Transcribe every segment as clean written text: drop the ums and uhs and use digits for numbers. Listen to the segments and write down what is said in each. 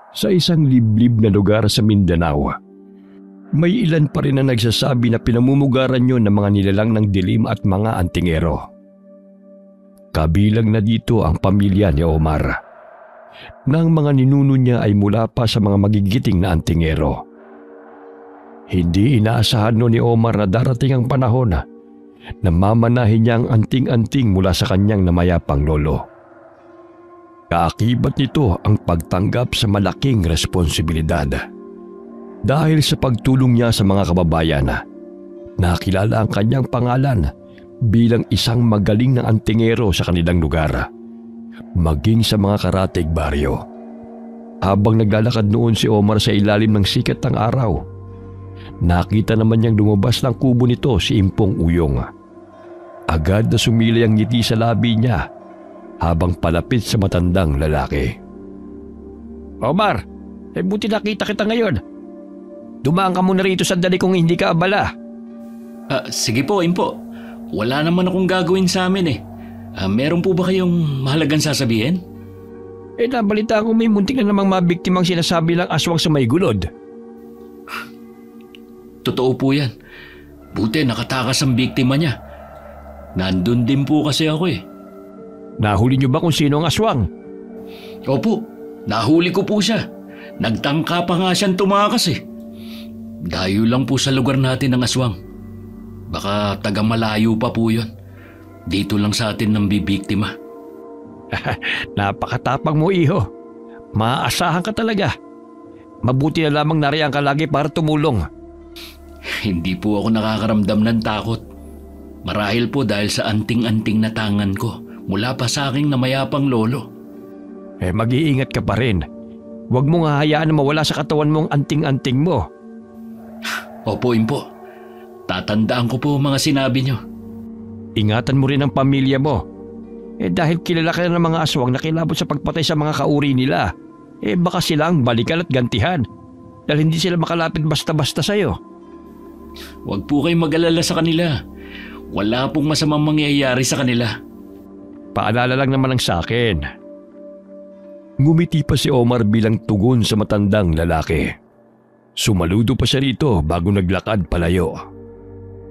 Sa isang liblib na lugar sa Mindanao, may ilan pa rin na nagsasabi na pinamumugaran yun ng mga nilalang ng dilim at mga antingero. Kabilang na dito ang pamilya ni Omar, na ang mga ninuno niya ay mula pa sa mga magigiting na antingero. Hindi inaasahan no ni Omar na darating ang panahon na mamanahin niya ang anting-anting mula sa kanyang namayapang lolo. Kaakibat nito ang pagtanggap sa malaking responsibilidad. Dahil sa pagtulong niya sa mga kababayan, nakilala ang kanyang pangalan bilang isang magaling na antingero sa kanilang lugar, maging sa mga karatig baryo. Habang naglalakad noon si Omar sa ilalim ng sikat ng araw, nakita naman niyang lumabas ng kubo nito si Impong Uyong. Agad na sumilay ang ngiti sa labi niya habang palapit sa matandang lalaki. Omar, buti nakita kita ngayon. Dumaan ka muna rito sandali kung hindi ka abala. Sige po, Impo. Wala naman akong gagawin sa amin meron po ba kayong mahalagang sasabihin? Nabalita ko may muntik na namang mabiktimang sinasabi lang aswang sa may gulod. Totoo po yan. Buti nakatakas ang biktima niya. Nandun din po kasi ako Nahuli niyo ba kung sino ang aswang? Opo, nahuli ko po siya. Nagtangka pa nga siyang tumakas Dayo lang po sa lugar natin ng aswang. Baka taga malayo pa po yun. Dito lang sa atin nang bibiktima. Napakatapang mo, iho. Maaasahan ka talaga. Mabuti na lamang nariyan ka lagi para tumulong. Hindi po ako nakakaramdam ng takot. Marahil po dahil sa anting-anting na tangan ko mula pa sa aking namayapang lolo. Mag-iingat ka pa rin. Huwag mong hahayaan na mawala sa katawan mong anting-anting mo. Opo, Impo. Tatandaan ko po mga sinabi niyo. Ingatan mo rin ang pamilya mo. Dahil kilala ka ng mga aswang na kilabot sa pagpatay sa mga kauri nila. Baka silang balikan at gantihan. Dahil hindi sila makalapit basta-basta sa'yo. Huwag po kayong mag-alala sa kanila. Wala pong masamang mangyayari sa kanila. Paalala lang naman ang sa akin. Ngumiti pa si Omar bilang tugon sa matandang lalaki. Sumaludo pa siya rito bago naglakad palayo.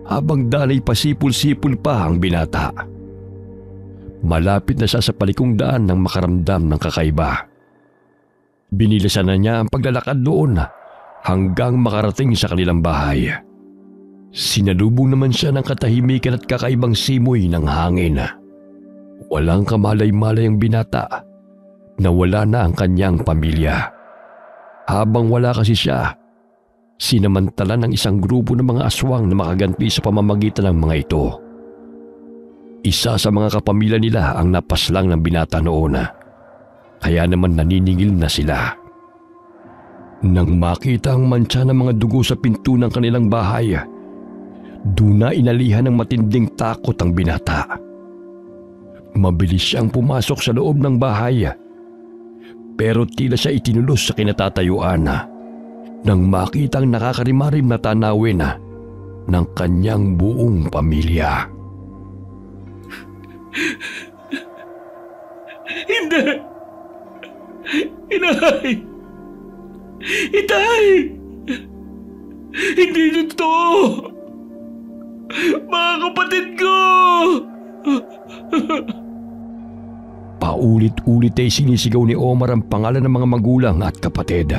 Habang danay pasipul-sipul pa ang binata. Malapit na siya sa palikong daan nang makaramdam ng kakaiba. Binilisan na niya ang paglalakad doon hanggang makarating sa kanilang bahay. Sinalubong naman siya ng katahimikan at kakaibang simoy ng hangin. Walang kamalay-malay ang binata na wala na ang kanyang pamilya. Habang wala kasi siya, sinamantala ng isang grupo ng mga aswang na makaganti sa pamamagitan ng mga ito. Isa sa mga kapamilya nila ang napaslang ng binata noon, kaya naman naniningil na sila. Nang makita ang mantsa ng mga dugo sa pinto ng kanilang bahay, doon na inalihan ng matinding takot ang binata. Mabilis siyang pumasok sa loob ng bahay, pero tila siya itinulos sa kinatatayuan nang makita ang nakakarimarim na tanawin ng kanyang buong pamilya. Hindi! Inay! Itay! Hindi totoo! Mga kapatid ko! Paulit-ulit ay sinisigaw ni Omar ang pangalan ng mga magulang at kapatid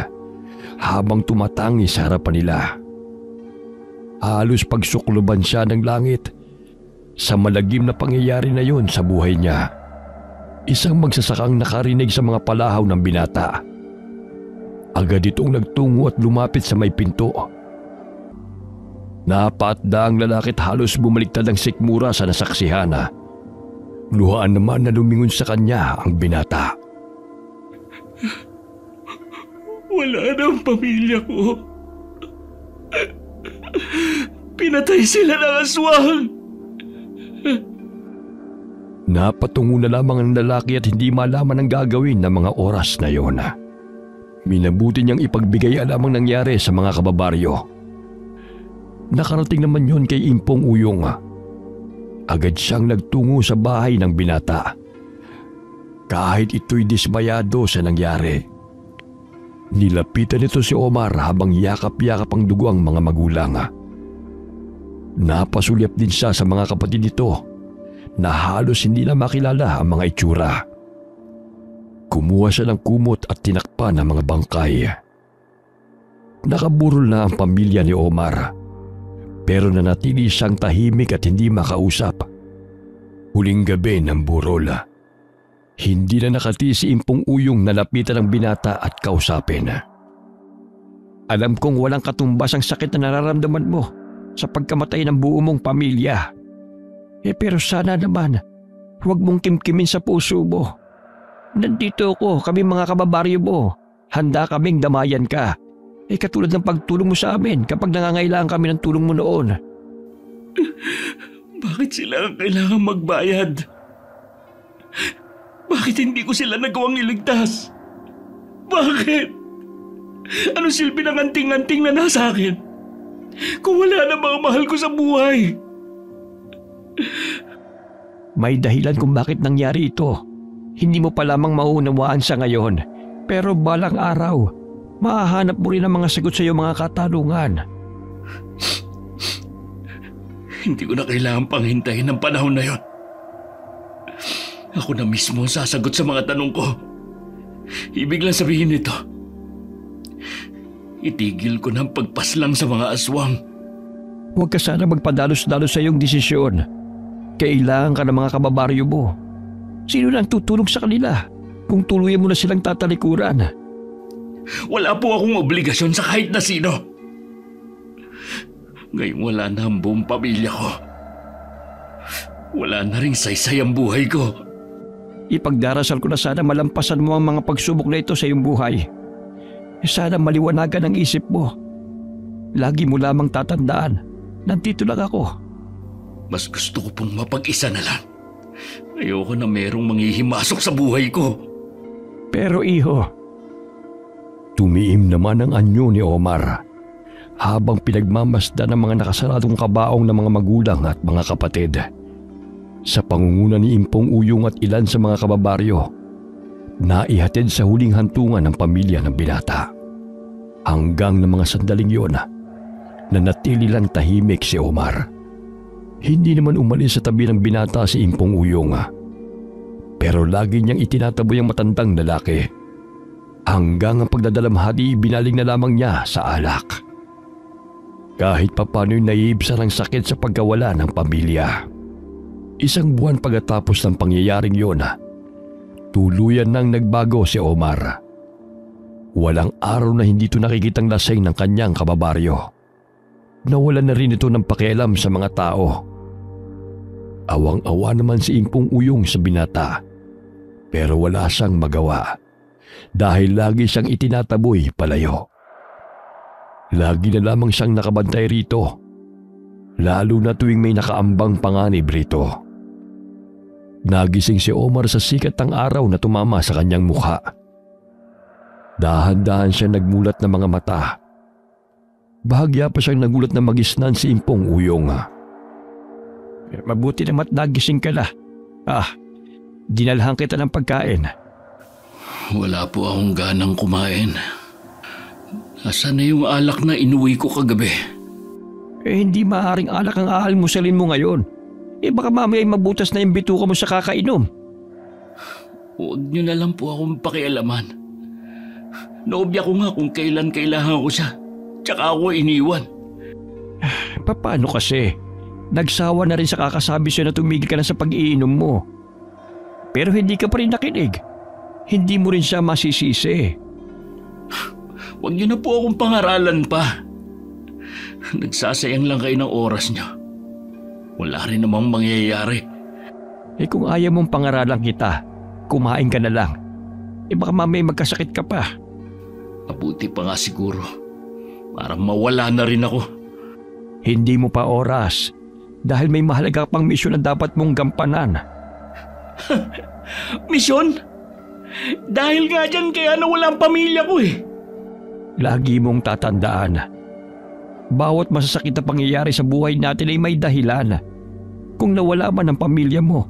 habang tumatangi sa harapan nila. Halos pagsukluban siya ng langit sa malagim na pangyayari na yon sa buhay niya. Isang magsasakang nakarinig sa mga palahaw ng binata. Agad itong nagtungo at lumapit sa may pinto. Napatda ang lalaki at halos bumaliktad ang sikmura sa nasaksihan. Luhaan naman na lumingon sa kanya ang binata. Wala na ang pamilya ko. Pinatay sila ng aswang. Napatungo na lamang ang lalaki at hindi malaman ang gagawin ng mga oras na yon. Minabuti niyang ipagbigay alam ang nangyari sa mga kababaryo. Nakarating naman yon kay Impong Uyong. Agad siyang nagtungo sa bahay ng binata. Kahit ito'y dismayado sa nangyari. Nilapitan nito si Omar habang yakap-yakap ang dugo ang mga magulang. Napasulyap din siya sa mga kapatid nito na halos hindi na makilala ang mga itsura. Kumuha siya ng kumot at tinakpan ang mga bangkay. Nakaburol na ang pamilya ni Omar, pero nanatili siyang tahimik at hindi makausap. Huling gabi ng burol, hindi na nakati si Impong Uyong na lapitan ang binata at kausapin. Alam kong walang katumbas ang sakit na nararamdaman mo sa pagkamatay ng buo mong pamilya. Pero sana naman, huwag mong kimkimin sa puso mo. Nandito ako, kami mga kababaryo mo. Handa kaming damayan ka. Katulad ng pagtulong mo sa amin kapag nangangailangan kami ng tulong mo noon. Bakit sila ang kailangan magbayad? Bakit hindi ko sila nagawang iligtas? Bakit? Ano silbi ng anting-anting na nasa akin? Kung wala na mga mahal ko sa buhay. May dahilan kung bakit nangyari ito. Hindi mo pa lamang mauunawaan sa ngayon. Pero balang araw, mahahanap mo rin ang mga sagot sa iyong mga katanungan. Hindi ko na kailangan pang hintayin ng panahon na yon. Ako na mismo ang sasagot sa mga tanong ko. Ibig lang sabihin nito, itigil ko ng pagpaslang sa mga aswang. Huwag ka sana magpadalos-dalos sa iyong desisyon. Kailangan ka ng mga kababaryo mo. Sino na ang tutulong sa kanila kung tuluyan mo na silang tatalikuran? Wala po akong obligasyon sa kahit na sino. Ngayon wala na ang buong pamilya ko. Wala na ring saysay ang buhay ko. Ipagdarasal ko na sana malampasan mo ang mga pagsubok na ito sa iyong buhay. Sana maliwanagan ang isip mo. Lagi mo lamang tatandaan, nandito lang ako. Mas gusto ko pong mapag-isa na lang. Ayoko na merong manghihimasok sa buhay ko. Pero iho, tumiim naman ang anyo ni Omar habang pinagmamasdan ng mga nakasaradong kabaong ng mga magulang at mga kapatid. Sa pangunguna ni Impong Uyong at ilan sa mga kababaryo, naihatid sa huling hantungan ng pamilya ng binata. Hanggang ng mga sandaling yon, nanatili lang tahimik si Omar. Hindi naman umalis sa tabi ng binata si Impong Uyong. Pero lagi niyang itinataboy ang matandang lalaki. Hanggang ang pagdadalamhati binaling na lamang niya sa alak. Kahit papano'y naiibsan ang sakit sa pagkawala ng pamilya. Isang buwan pagkatapos ng pangyayaring yon, tuluyan nang nagbago si Omar. Walang araw na hindi ito nakikitang lasing ng kanyang kababaryo. Nawalan na rin ito ng pakialam sa mga tao. Awang-awa naman si Impong Uyong sa binata, pero wala siyang magawa dahil lagi siyang itinataboy palayo. Lagi na lamang siyang nakabantay rito, lalo na tuwing may nakaambang panganib rito. Nagising si Omar sa sikat ng araw na tumama sa kanyang mukha. Dahan-dahan siya nagmulat ng mga mata. Bahagya pa siyang nagulat na magisnan si Impong Uyong. Mabuti naman nagising ka na. Dinalhan kita ng pagkain. Wala po akong ganang kumain. Asan na yung alak na inuwi ko kagabi? Hindi maaaring alak ang aalmusalin mo ngayon. Baka mamaya ay mabutas na yung bituka mo sa kakainom. Huwag niyo na lang po akong pakialaman. Naobya ko nga kung kailan kailangan ko siya. Tsaka ako iniwan. Paano kasi? Nagsawa na rin sa kakasabi sa'yo na tumigil ka na sa pag-iinom mo. Pero hindi ka pa rin nakinig. Hindi mo rin siya masisisi. Huwag niyo na po akong pangaralan pa. Nagsasayang lang kayo ng oras niyo. Wala rin namang mangyayari. Kung ayaw mong pangaralan kita, kumain ka na lang. Baka mamaya magkasakit ka pa. Mabuti pa nga siguro. Para mawala na rin ako. Hindi mo pa oras. Dahil may mahalaga pang misyon na dapat mong gampanan. Misyon? Dahil nga dyan kaya nawala ang pamilya ko eh. Lagi mong tatandaan. Bawat masasakit na pangyayari sa buhay natin ay may dahilan. Kung nawala man ang pamilya mo,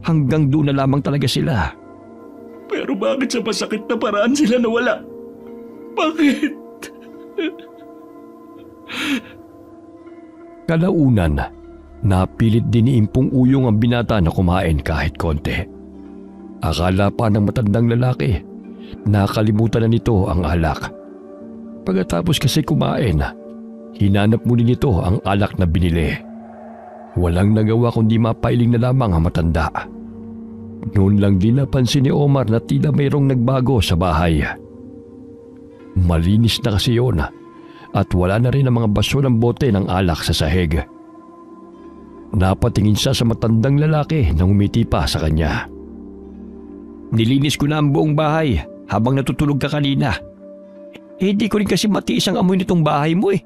hanggang doon na lamang talaga sila. Pero bakit sa masakit na paraan sila nawala? Bakit? Kalaunan, napilit din ni Impong Uyong ang binata na kumain kahit konti. Akala pa ng matandang lalaki, nakalimutan na nito ang alak. Pagkatapos kasi kumain, hinanap muli nito ang alak na binili. Walang nagawa kundi mapailing na lamang ang matanda. Noon lang din napansin ni Omar na tila mayroong nagbago sa bahay. Malinis na kasi yun at wala na rin ang mga baso ng bote ng alak sa sahig. Napatingin siya sa matandang lalaki na umiti pa sa kanya. Nilinis ko na ang buong bahay habang natutulog ka kanina. Hindi ko rin kasi matiis ang amoy nitong bahay mo eh.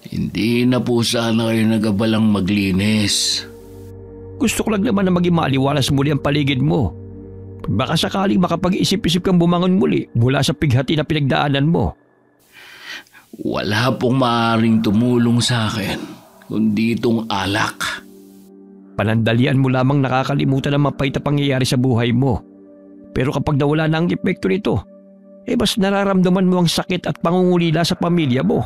Hindi na po sana kayo nagabalang maglinis. Gusto ko lang naman na maging maaliwalas muli ang paligid mo. Baka sakaling makapag-isip-isip kang bumangon muli mula sa pighati na pinagdaanan mo. Wala pong maaaring tumulong sa akin kundi itong alak. Panandalian mo lamang nakakalimutan ang mapait na pangyayari sa buhay mo. Pero kapag nawala na ang epekto nito, mas nararamdaman mo ang sakit at pangungulila sa pamilya mo.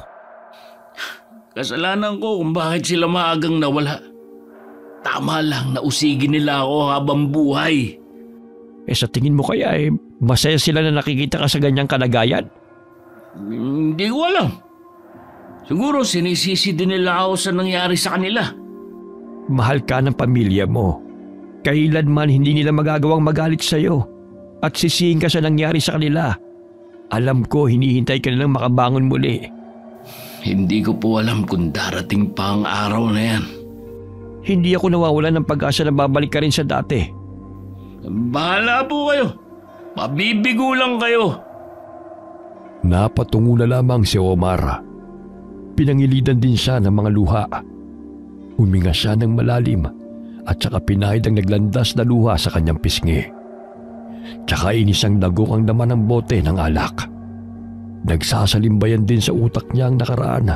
Kasalanan ko kung bakit sila maagang nawala. Tama lang na usigin nila ako habang buhay. Sa tingin mo kaya masaya sila na nakikita ka sa ganyang kalagayan? Hindi ko alam. Siguro sinisisi din nila ako sa nangyari sa kanila. Mahal ka ng pamilya mo. Kailanman hindi nila magagawang magalit sa'yo at sisihin ka sa nangyari sa kanila. Alam ko hinihintay ka nilang makabangon muli. Hindi ko po alam kung darating pa ang araw na yan. Hindi ako nawawalan ng pag-asa na babalik ka rin sa dati. Bahala po kayo. Mabibigo lang kayo. Napatungo na lamang si Omar. Pinangilidan din siya ng mga luha. Huminga siya ng malalim at saka pinahid ang naglandas na luha sa kanyang pisngi. Tsaka inisang dagok ang laman ng bote ng alak. Nagsasalimbayan din sa utak niya ang nakaraan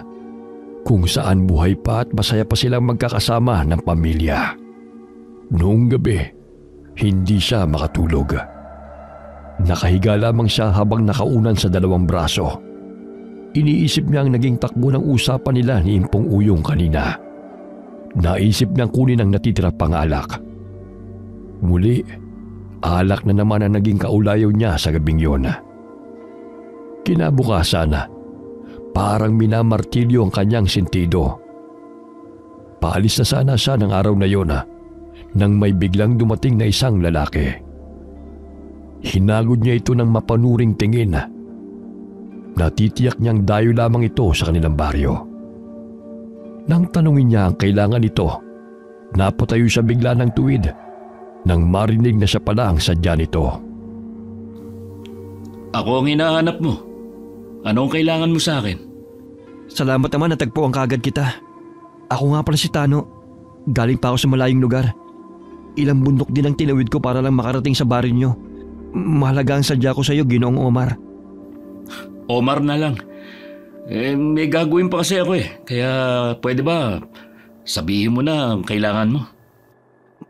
kung saan buhay pa at masaya pa silang magkakasama ng pamilya. Noong gabi, hindi siya makatulog. Nakahiga lamang siya habang nakaunan sa dalawang braso. Iniisip niya ang naging takbo ng usapan nila ni Impong Uyong kanina. Naisip niyang kunin ang natitira pang alak. Muli, alak na naman ang naging kaulayaw niya sa gabing yon. Kinabukasan, parang minamartilyo ang kanyang sentido. Paalis na sana siya ng araw na yon nang may biglang dumating na isang lalaki. Hinagod niya ito ng mapanuring tingin. Natitiyak niyang dayo lamang ito sa kanilang baryo. Nang tanungin niya ang kailangan nito, napatayo siya bigla ng tuwid nang marinig na siya pala ang sadya nito. Ako ang hinahanap mo. Anong kailangan mo sa akin? Salamat naman natagpuan kagad kita. Ako nga pala si Tano. Galing pa ako sa malayong lugar. Ilang bundok din ang tinawid ko para lang makarating sa baryo niyo. Mahalaga ang sadya ko sa iyo, Ginoong Omar. Omar na lang. May gagawin pa kasi ako Kaya pwede ba sabihin mo na ang kailangan mo?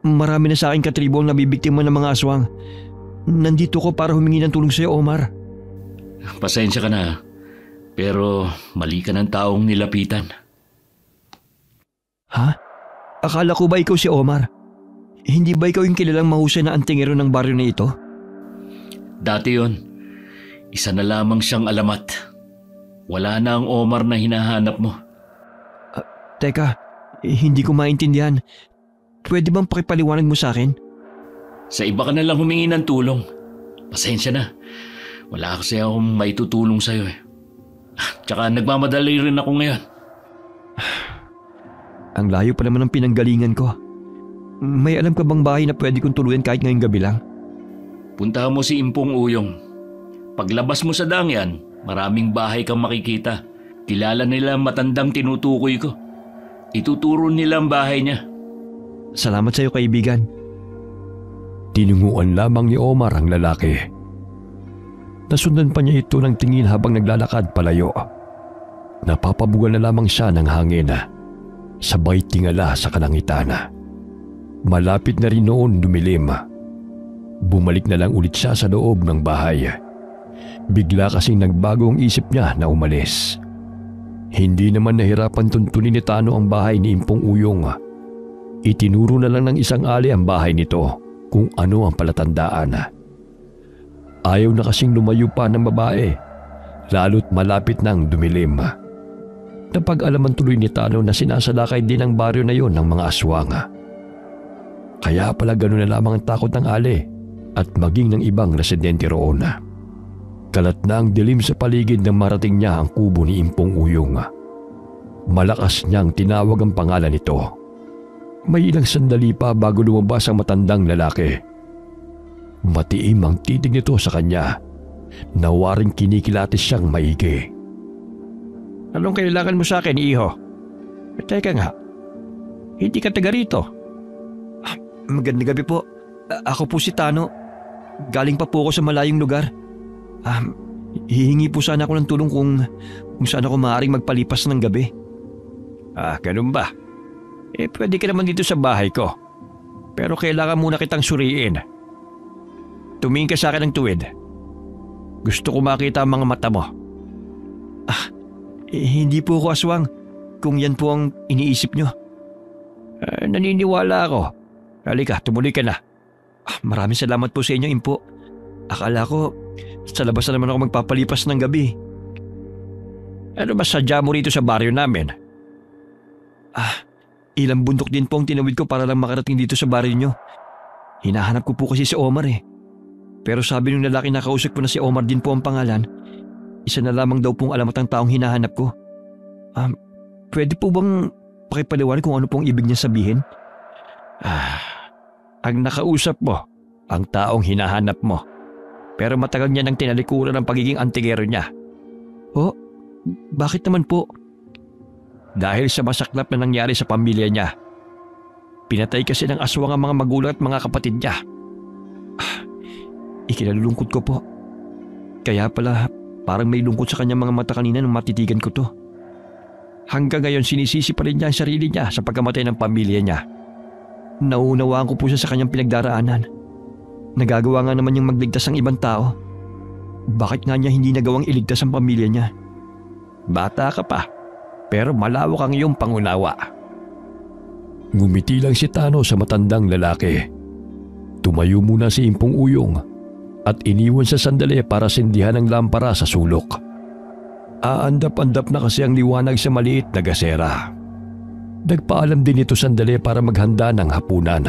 Marami na sa akin katribo ang nabibiktima ng mga aswang. Nandito ko para humingi ng tulong sa iyo, Omar. Pasensya ka na. Pero mali ka ng taong nilapitan. Ha? Akala ko ba ikaw si Omar? Hindi ba ikaw yung kilalang mahusay na antingero ng baryo na ito? Dati yon. Isa na lamang siyang alamat. Wala na ang Omar na hinahanap mo. Teka, hindi ko maintindihan. Pwede bang pakipaliwanag mo sa akin? Sa iba ka na lang humingi ng tulong. Pasensya na. Wala kasi akong maitutulong sa'yo Tsaka nagmamadali rin ako ngayon. Ang layo pa naman ng pinanggalingan ko. May alam ka bang bahay na pwede kong tuluyan kahit ngayong gabi lang? Puntahan mo si Impong Uyong. Paglabas mo sa dangyan, maraming bahay kang makikita. Kilala nila ang matandang tinutukoy ko. Ituturo nila ang bahay niya. Salamat sa iyo, kaibigan. Tinunguan lamang ni Omar ang lalaki. Nasundan pa niya ito ng tingin habang naglalakad palayo. Napapabugal na lamang siya ng hangin. Sabay tingala sa kalangitan. Malapit na rin noon dumilim. Bumalik na lang ulit siya sa loob ng bahay. Bigla kasing nagbago ang isip niya na umalis. Hindi naman nahirapan tuntunin ni Tano ang bahay ni Impong Uyong. Itinuro na lang ng isang ali ang bahay nito kung ano ang palatandaan. Ayaw na kasing lumayo pa ng babae, lalo't malapit nang dumilim. Napag-alaman tuloy ni Tano na sinasalakay din ang baryo na yon ng mga aswang. Kaya pala gano'n na lamang ang takot ng ali at maging ng ibang residente roon. Kalat na ang dilim sa paligid nang marating niya ang kubo ni Impong Uyong. Malakas niyang tinawag ang pangalan nito. May ilang sandali pa bago lumabas ang matandang lalaki. Matiim ang titig nito sa kanya. Nawaring kinikilatis siyang maigi. Anong kailangan mo sa akin, iho? Teka nga, hindi ka taga rito. Magandang gabi po. Ako po si Tano. Galing pa po ako sa malayong lugar. Hihingi po sana ako ng tulong kung saan ako maaaring magpalipas ng gabi. Ganun ba? Pwede ka naman dito sa bahay ko. Pero kailangan muna kitang suriin. Tumingin ka sa akin ng tuwid. Gusto ko makita ang mga mata mo. Hindi po ako aswang kung yan po ang iniisip nyo. Naniniwala ako. Halika, tumuloy ka na. Maraming salamat po sa inyo, Impo. Akala ko sa labas na naman ako magpapalipas ng gabi. Ano ba sadya mo rito sa baryo namin? Ilang bundok din po ang tinawid ko para lang makarating dito sa baryo nyo. Hinahanap ko po kasi si Omar eh. Pero sabi nung lalaki na kausap ko na si Omar din po ang pangalan, isa na lamang daw pong alamat ang taong hinahanap ko. Pwede po bang pakipaliwanag kung ano pong ibig niya sabihin? Ang nakausap mo, ang taong hinahanap mo. Pero matagal niya nang tinalikuran ang pagiging antigero niya. Bakit naman po? Dahil sa masaklap na nangyari sa pamilya niya. Pinatay kasi ng aswang ang mga magulang at mga kapatid niya. Ikinalulungkot ko po. Kaya pala parang may lungkot sa kanyang mga mata kanina nung matitigan ko to. Hanggang ngayon sinisisi pa rin niya ang sarili niya sa pagkamatay ng pamilya niya. Nauunawaan ko po siya sa kanyang pinagdaraanan. Nagagawa nga naman niyang magligtas ang ibang tao. Bakit nga niya hindi nagawang iligtas ang pamilya niya? Bata ka pa, pero malawak ang iyong pangunawa. Ngumiti lang si Tano sa matandang lalaki. Tumayo muna si Impong Uyong at iniwan sa sandali para sindihan ang lampara sa sulok. Aandap-andap na kasi ang liwanag sa maliit na gasera. Nagpaalam din ito sandali para maghanda ng hapunan.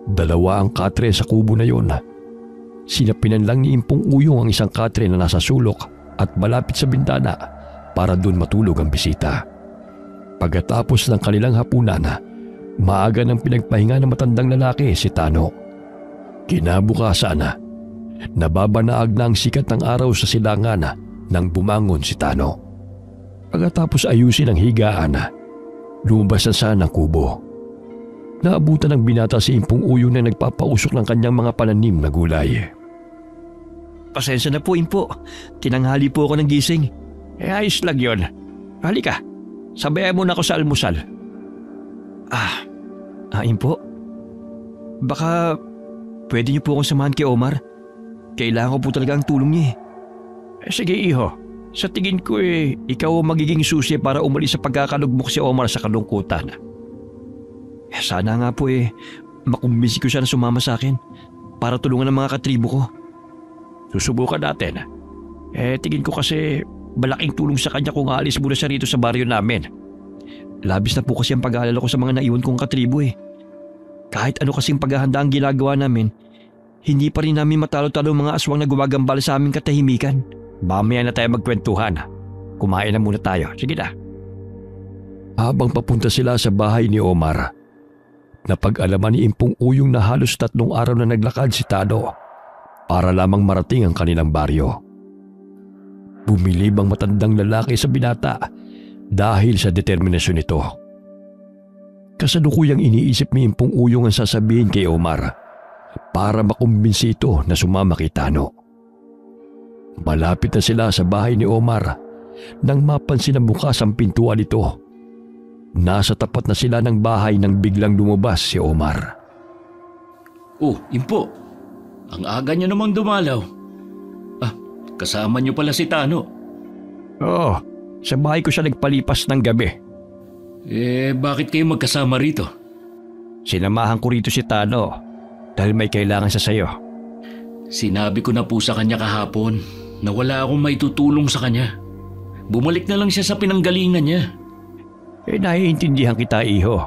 Dalawa ang katre sa kubo na yon. Sinapinan lang ni Impong Uyong ang isang katre na nasa sulok at malapit sa bintana para doon matulog ang bisita. Pagkatapos ng kanilang hapunan, maaga nang pinagpahinga ng matandang lalaki si Tano. Kinabukasan, nababanaag na ang sikat ng araw sa silangan nang bumangon si Tano. Pagkatapos ayusin ang higaan, lumabas na siya ng kubo. Naabutan ng binata si Impong Uyong na nagpapausok ng kanyang mga pananim na gulay. Pasensya na po, Impo. Tinanghali po ako ng gising. Ayos lang yun. Halika, sabayan mo na ako sa almusal. Impo? Baka pwede niyo po akong samahan kay Omar. Kailangan ko po talaga ang tulong niya eh. Sige iho, sa tingin ko ikaw ang magiging susi para umalis sa pagkakalugmok si Omar sa kalungkutan. Sana nga po makumbinsi ko siya na sumama sa akin para tulungan ang mga katribo ko. Susubukan natin. Tingin ko kasi malaking tulong sa kanya kung aalis muna siya rito sa baryo namin. Labis na po kasi ang pag-aalala ko sa mga naiwan kong katribo eh. Kahit ano kasing paghahanda ang ginagawa namin, hindi pa rin namin matalo-talo ang mga aswang na gumagambala sa aming katahimikan. Mamaya na tayo magkwentuhan. Kumain na muna tayo. Sige na. Habang papunta sila sa bahay ni Omar, napag-alaman ni Impong Uyong na halos 3 araw na naglakad si Tano para lamang marating ang kanilang baryo. Bumilib ang matandang lalaki sa binata dahil sa determinasyon nito. Kasalukuyang iniisip ni Impong Uyong ang sasabihin kay Omar para makumbinsi ito na sumama kay Tano. Malapit na sila sa bahay ni Omar nang mapansin na bukas ang pintuan nito. Nasa tapat na sila ng bahay nang biglang lumabas si Omar. Impo, ang aga niyo namang dumalaw. kasama niyo pala si Tano. Oo, sa bahay ko siya nagpalipas ng gabi. Bakit kayo magkasama rito? Sinamahan ko rito si Tano dahil may kailangan sa sayo. Sinabi ko na po sa kanya kahapon na wala akong maitutulong sa kanya. Bumalik na lang siya sa pinanggalingan niya. Naiintindihan kita, iho.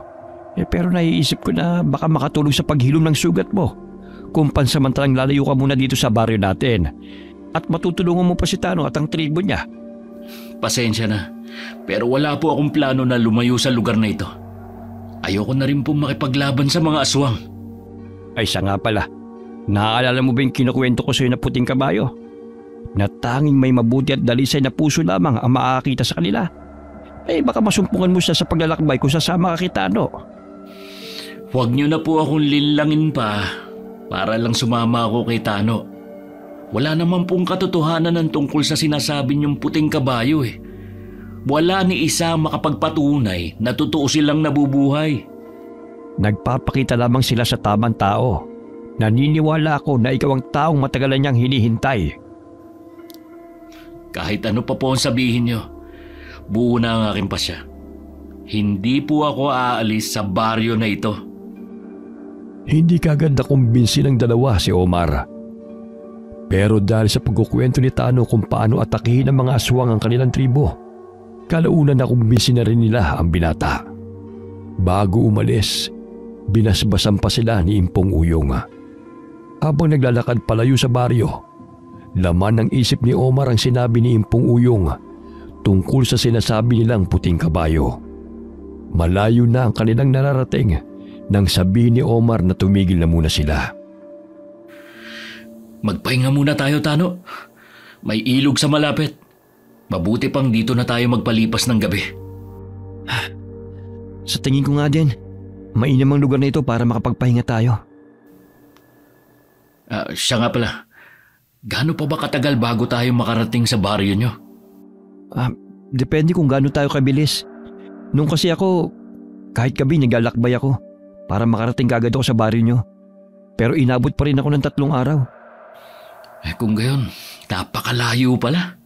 Pero naiisip ko na baka makatulong sa paghilom ng sugat mo kung pansamantalang lalayo ka muna dito sa baryo natin at matutulungan mo pa si Tano at ang tribo niya. Pasensya na, pero wala po akong plano na lumayo sa lugar na ito. Ayoko na rin po makipaglaban sa mga aswang. Ay siya nga pala, naaalala mo ba yung kinukwento ko sa'yo na puting kabayo? Na tanging may mabuti at dalisay na puso lamang ang makakita sa kanila. Baka masumpungan mo siya sa paglalakbay kung sasama ka kay Tano. Huwag niyo na po akong linlangin pa para lang sumama ako kay Tano. Wala naman pong katotohanan ng tungkol sa sinasabi niyong puting kabayo . Wala ni isa makapagpatunay na totoo silang nabubuhay. Nagpapakita lamang sila sa tamang tao. Naniniwala ako na ikaw ang taong matagalan niyang hinihintay. Kahit ano pa po ang sabihin niyo, buo na ang aking pasya. Hindi po ako aalis sa baryo na ito. Hindi kagad nakumbinsi ng dalawa si Omar. Pero dahil sa pagkukwento ni Tano kung paano atakihin ng mga aswang ang kanilang tribo, kalaunan nakumbinsi na rin nila ang binata. Bago umalis, binasbasan pa sila ni Impong Uyong. Habang naglalakad palayo sa baryo, laman ng isip ni Omar ang sinabi ni Impong Uyong tungkol sa sinasabi nilang puting kabayo. Malayo na ang kanilang nararating nang sabihin ni Omar na tumigil na muna sila. Magpahinga muna tayo, Tano. May ilog sa malapit. Mabuti pang dito na tayo magpalipas ng gabi. Sa tingin ko nga din, mainam ang lugar na ito para makapagpahinga tayo. Siya nga pala, gaano pa ba katagal bago tayo makarating sa baryo nyo? Depende kung gaano tayo kabilis. Nung kasi ako, kahit gabi naglalakbay ako para makarating kagad ako sa baryo nyo. Pero inabot pa rin ako ng 3 araw. Kung gayon, napakalayo pala.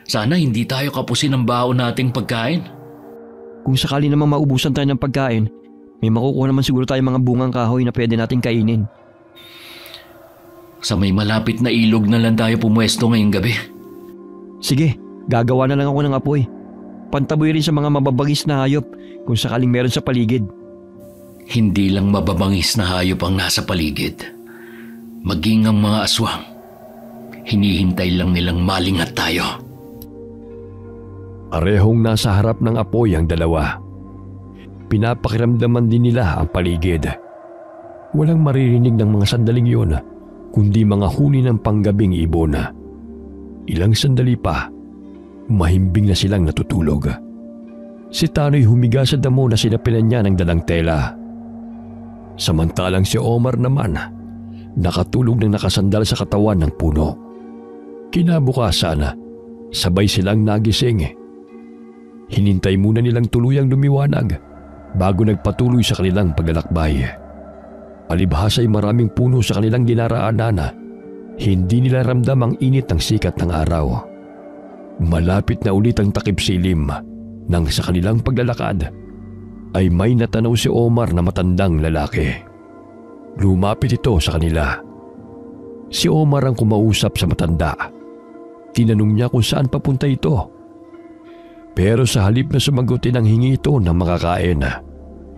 Sana hindi tayo kapusin ng baon nating pagkain. Kung sakali namang maubusan tayo ng pagkain, may makukuha naman siguro tayo mga bungang kahoy na pwede nating kainin. Sa may malapit na ilog na lang tayo pumwesto ngayong gabi. Sige, gagawa na lang ako ng apoy. Pantaboy rin sa mga mababangis na hayop kung sakaling meron sa paligid. Hindi lang mababangis na hayop ang nasa paligid. Maging ang mga aswang. Hinihintay lang nilang malingat tayo. Parehong nasa harap ng apoy ang dalawa. Pinapakiramdaman din nila ang paligid. Walang maririnig ng mga sandaling yun, kundi mga huni ng panggabing ibon. Ilang sandali pa, mahimbing na silang natutulog. Si Tano'y humiga sa damo na sinapinan niya ng dalang tela. Samantalang si Omar naman, nakatulog ng nakasandal sa katawan ng puno. Kinabukasan, sabay silang nagising. Hinintay muna nilang tuluyang lumiwanag bago nagpatuloy sa kanilang paglalakbay. Palibhas ay maraming puno sa kanilang dinaraanan. Hindi nila ramdam ang init ng sikat ng araw. Malapit na ulit ang takip silim nang sa kanilang paglalakad ay may natanaw si Omar na matandang lalaki. Lumapit ito sa kanila. Si Omar ang kumausap sa matanda. Tinanong niya kung saan papunta ito. Pero sa halip na sumagutin ang hingi ito ng makakain,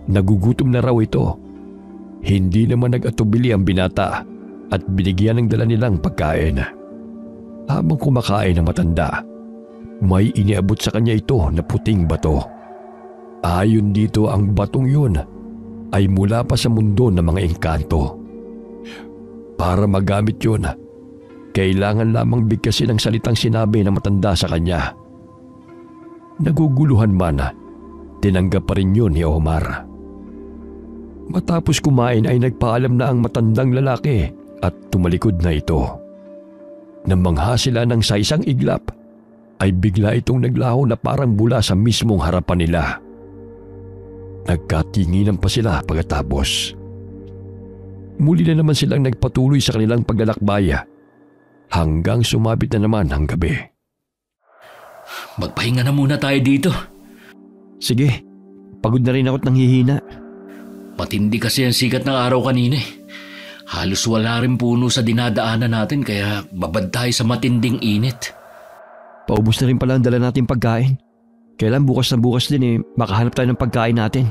nagugutom na raw ito. Hindi naman nag-atubili ang binata at binigyan ng dala nilang pagkain. Habang kumakain ang matanda, may iniabot sa kanya ito na puting bato. Ayon dito, ang batong yun ay mula pa sa mundo ng mga engkanto. Para magamit yun, kailangan lamang bigkasin ang salitang sinabi ng matanda sa kanya. Naguguluhan man, tinanggap pa rin yun ni Omar. Matapos kumain ay nagpaalam na ang matandang lalaki at tumalikod na ito. Nang mangha sila ng sa isang iglap, ay bigla itong naglaho na parang bula sa mismong harapan nila. Nagkatinginan pa sila pagkatapos. Muli na naman silang nagpatuloy sa kanilang paglalakbay. hanggang sumabit na naman ang gabi. Magpahinga na muna tayo dito. Sige, pagod na rin ako't nanghihina. Matindi kasi ang sikat ng araw kanina eh. Halos wala rin puno sa dinadaanan natin kaya babad tayo sa matinding init. Paubos na rin pala ang dala nating pagkain. Kailan bukas na bukas din makahanap tayo ng pagkain natin.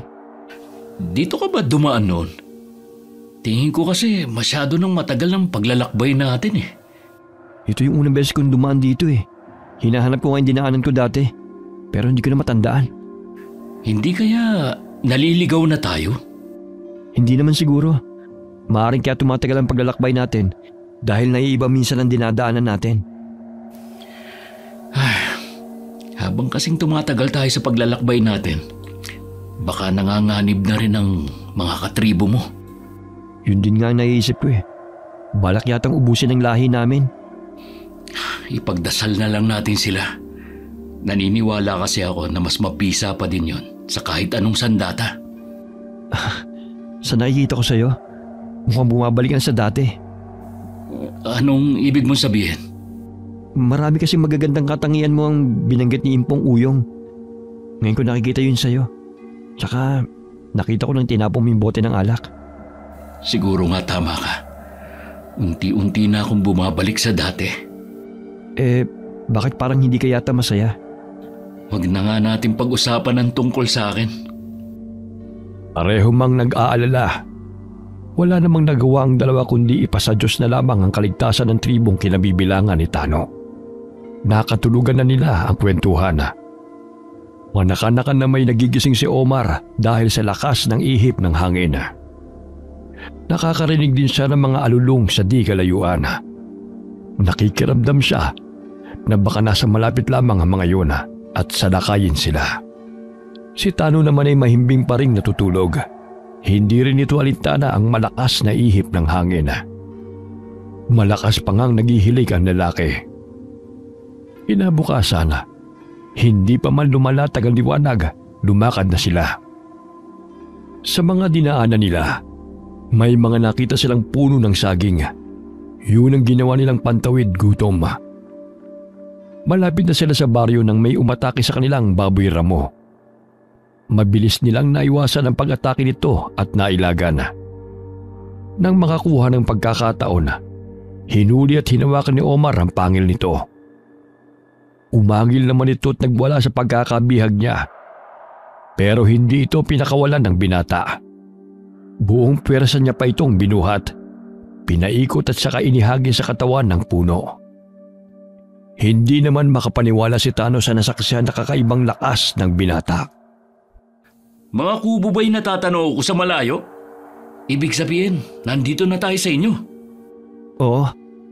Dito ka ba dumaan noon? Tingin ko kasi masyado nang matagal ng paglalakbay natin eh. Ito yung unang beses kong dumaan dito eh. Hinahanap ko nga yung dinaanan ko dati. Pero hindi ko na matandaan. Hindi kaya naliligaw na tayo? Hindi naman siguro. Maaaring kaya tumatagal ang paglalakbay natin dahil naiiba minsan ang dinadaanan natin. Habang kasing tumatagal tayo sa paglalakbay natin, baka nanganganib na rin ang mga katribo mo. Yun din nga ang naiisip ko eh. Balak yatang ubusin ang lahi namin. Ipagdasal na lang natin sila. Naniniwala kasi ako na mas mabisa pa din yon sa kahit anong sandata. Sa nakikita ko sa'yo, mukhang bumabalik ka sa dati. Anong ibig mong sabihin? Marami kasi magagandang katangian mo ang binanggit ni Impong Uyong. Ngayon ko nakikita yun sa'yo. Tsaka nakita ko nang tinapong mo yung bote ng alak. Siguro nga tama ka. Unti-unti na akong bumabalik sa dati. Bakit parang hindi ka yata masaya? Huwag na nga natin pag-usapan ng tungkol sa akin. Pareho mang nag-aalala. Wala namang nagawa ang dalawa kundi ipasa Diyos na lamang ang kaligtasan ng tribong kinabibilangan ni Tano. Nakatulugan na nila ang kwentuhan. Manakanakan na may nagigising si Omar dahil sa lakas ng ihip ng hangin. Nakakarinig din siya ng mga alulong sa di kalayuan. Nakikiramdam siya na baka nasa malapit lamang ang mga yun at salakayin sila. Si Tano naman ay mahimbing pa ring natutulog. Hindi rin ito alintana ang malakas na ihip ng hangin. Malakas pa ngang naghihilig ang lalaki. Kinabukasan, hindi pa man lumalatag ang liwanag, lumakad na sila. Sa mga dinaanan nila, may mga nakita silang puno ng saging. Yun ang ginawa nilang pantawid gutom. Malapit na sila sa baryo nang may umatake sa kanilang baboy ramo. Mabilis nilang naiwasan ang pag-atake nito at nailagan. Nang makakuha ng pagkakataon, hinuli at hinawakan ni Omar ang pangil nito. Umangil naman ito at nagwala sa pagkakabihag niya. Pero hindi ito pinakawalan ng binata. Buong pwersa niya pa itong binuhat. Pinaikot at saka inihagi sa katawan ng puno. Hindi naman makapaniwala si Tano sa nasaksihan na kakaibang lakas ng binata. Mga kubo ba'y natatanaw ko sa malayo? Ibig sabihin, nandito na tayo sa inyo. Oo,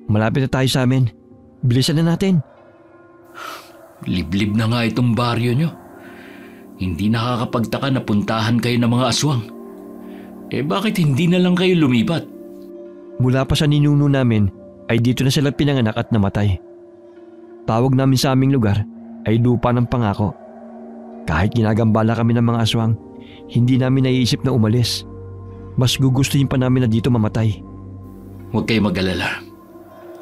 malapit na tayo sa amin. Bilisan na natin. Liblib na nga itong baryo nyo. Hindi nakakapagtaka na puntahan kayo ng mga aswang. Bakit hindi na lang kayo lumipat? Mula pa sa ninuno namin ay dito na sila pinanganak at namatay. Tawag namin sa aming lugar ay lupa ng pangako. Kahit ginagambala kami ng mga aswang, hindi namin naiisip na umalis. Mas gugustuhin pa namin na dito mamatay. Huwag kayo mag-alala.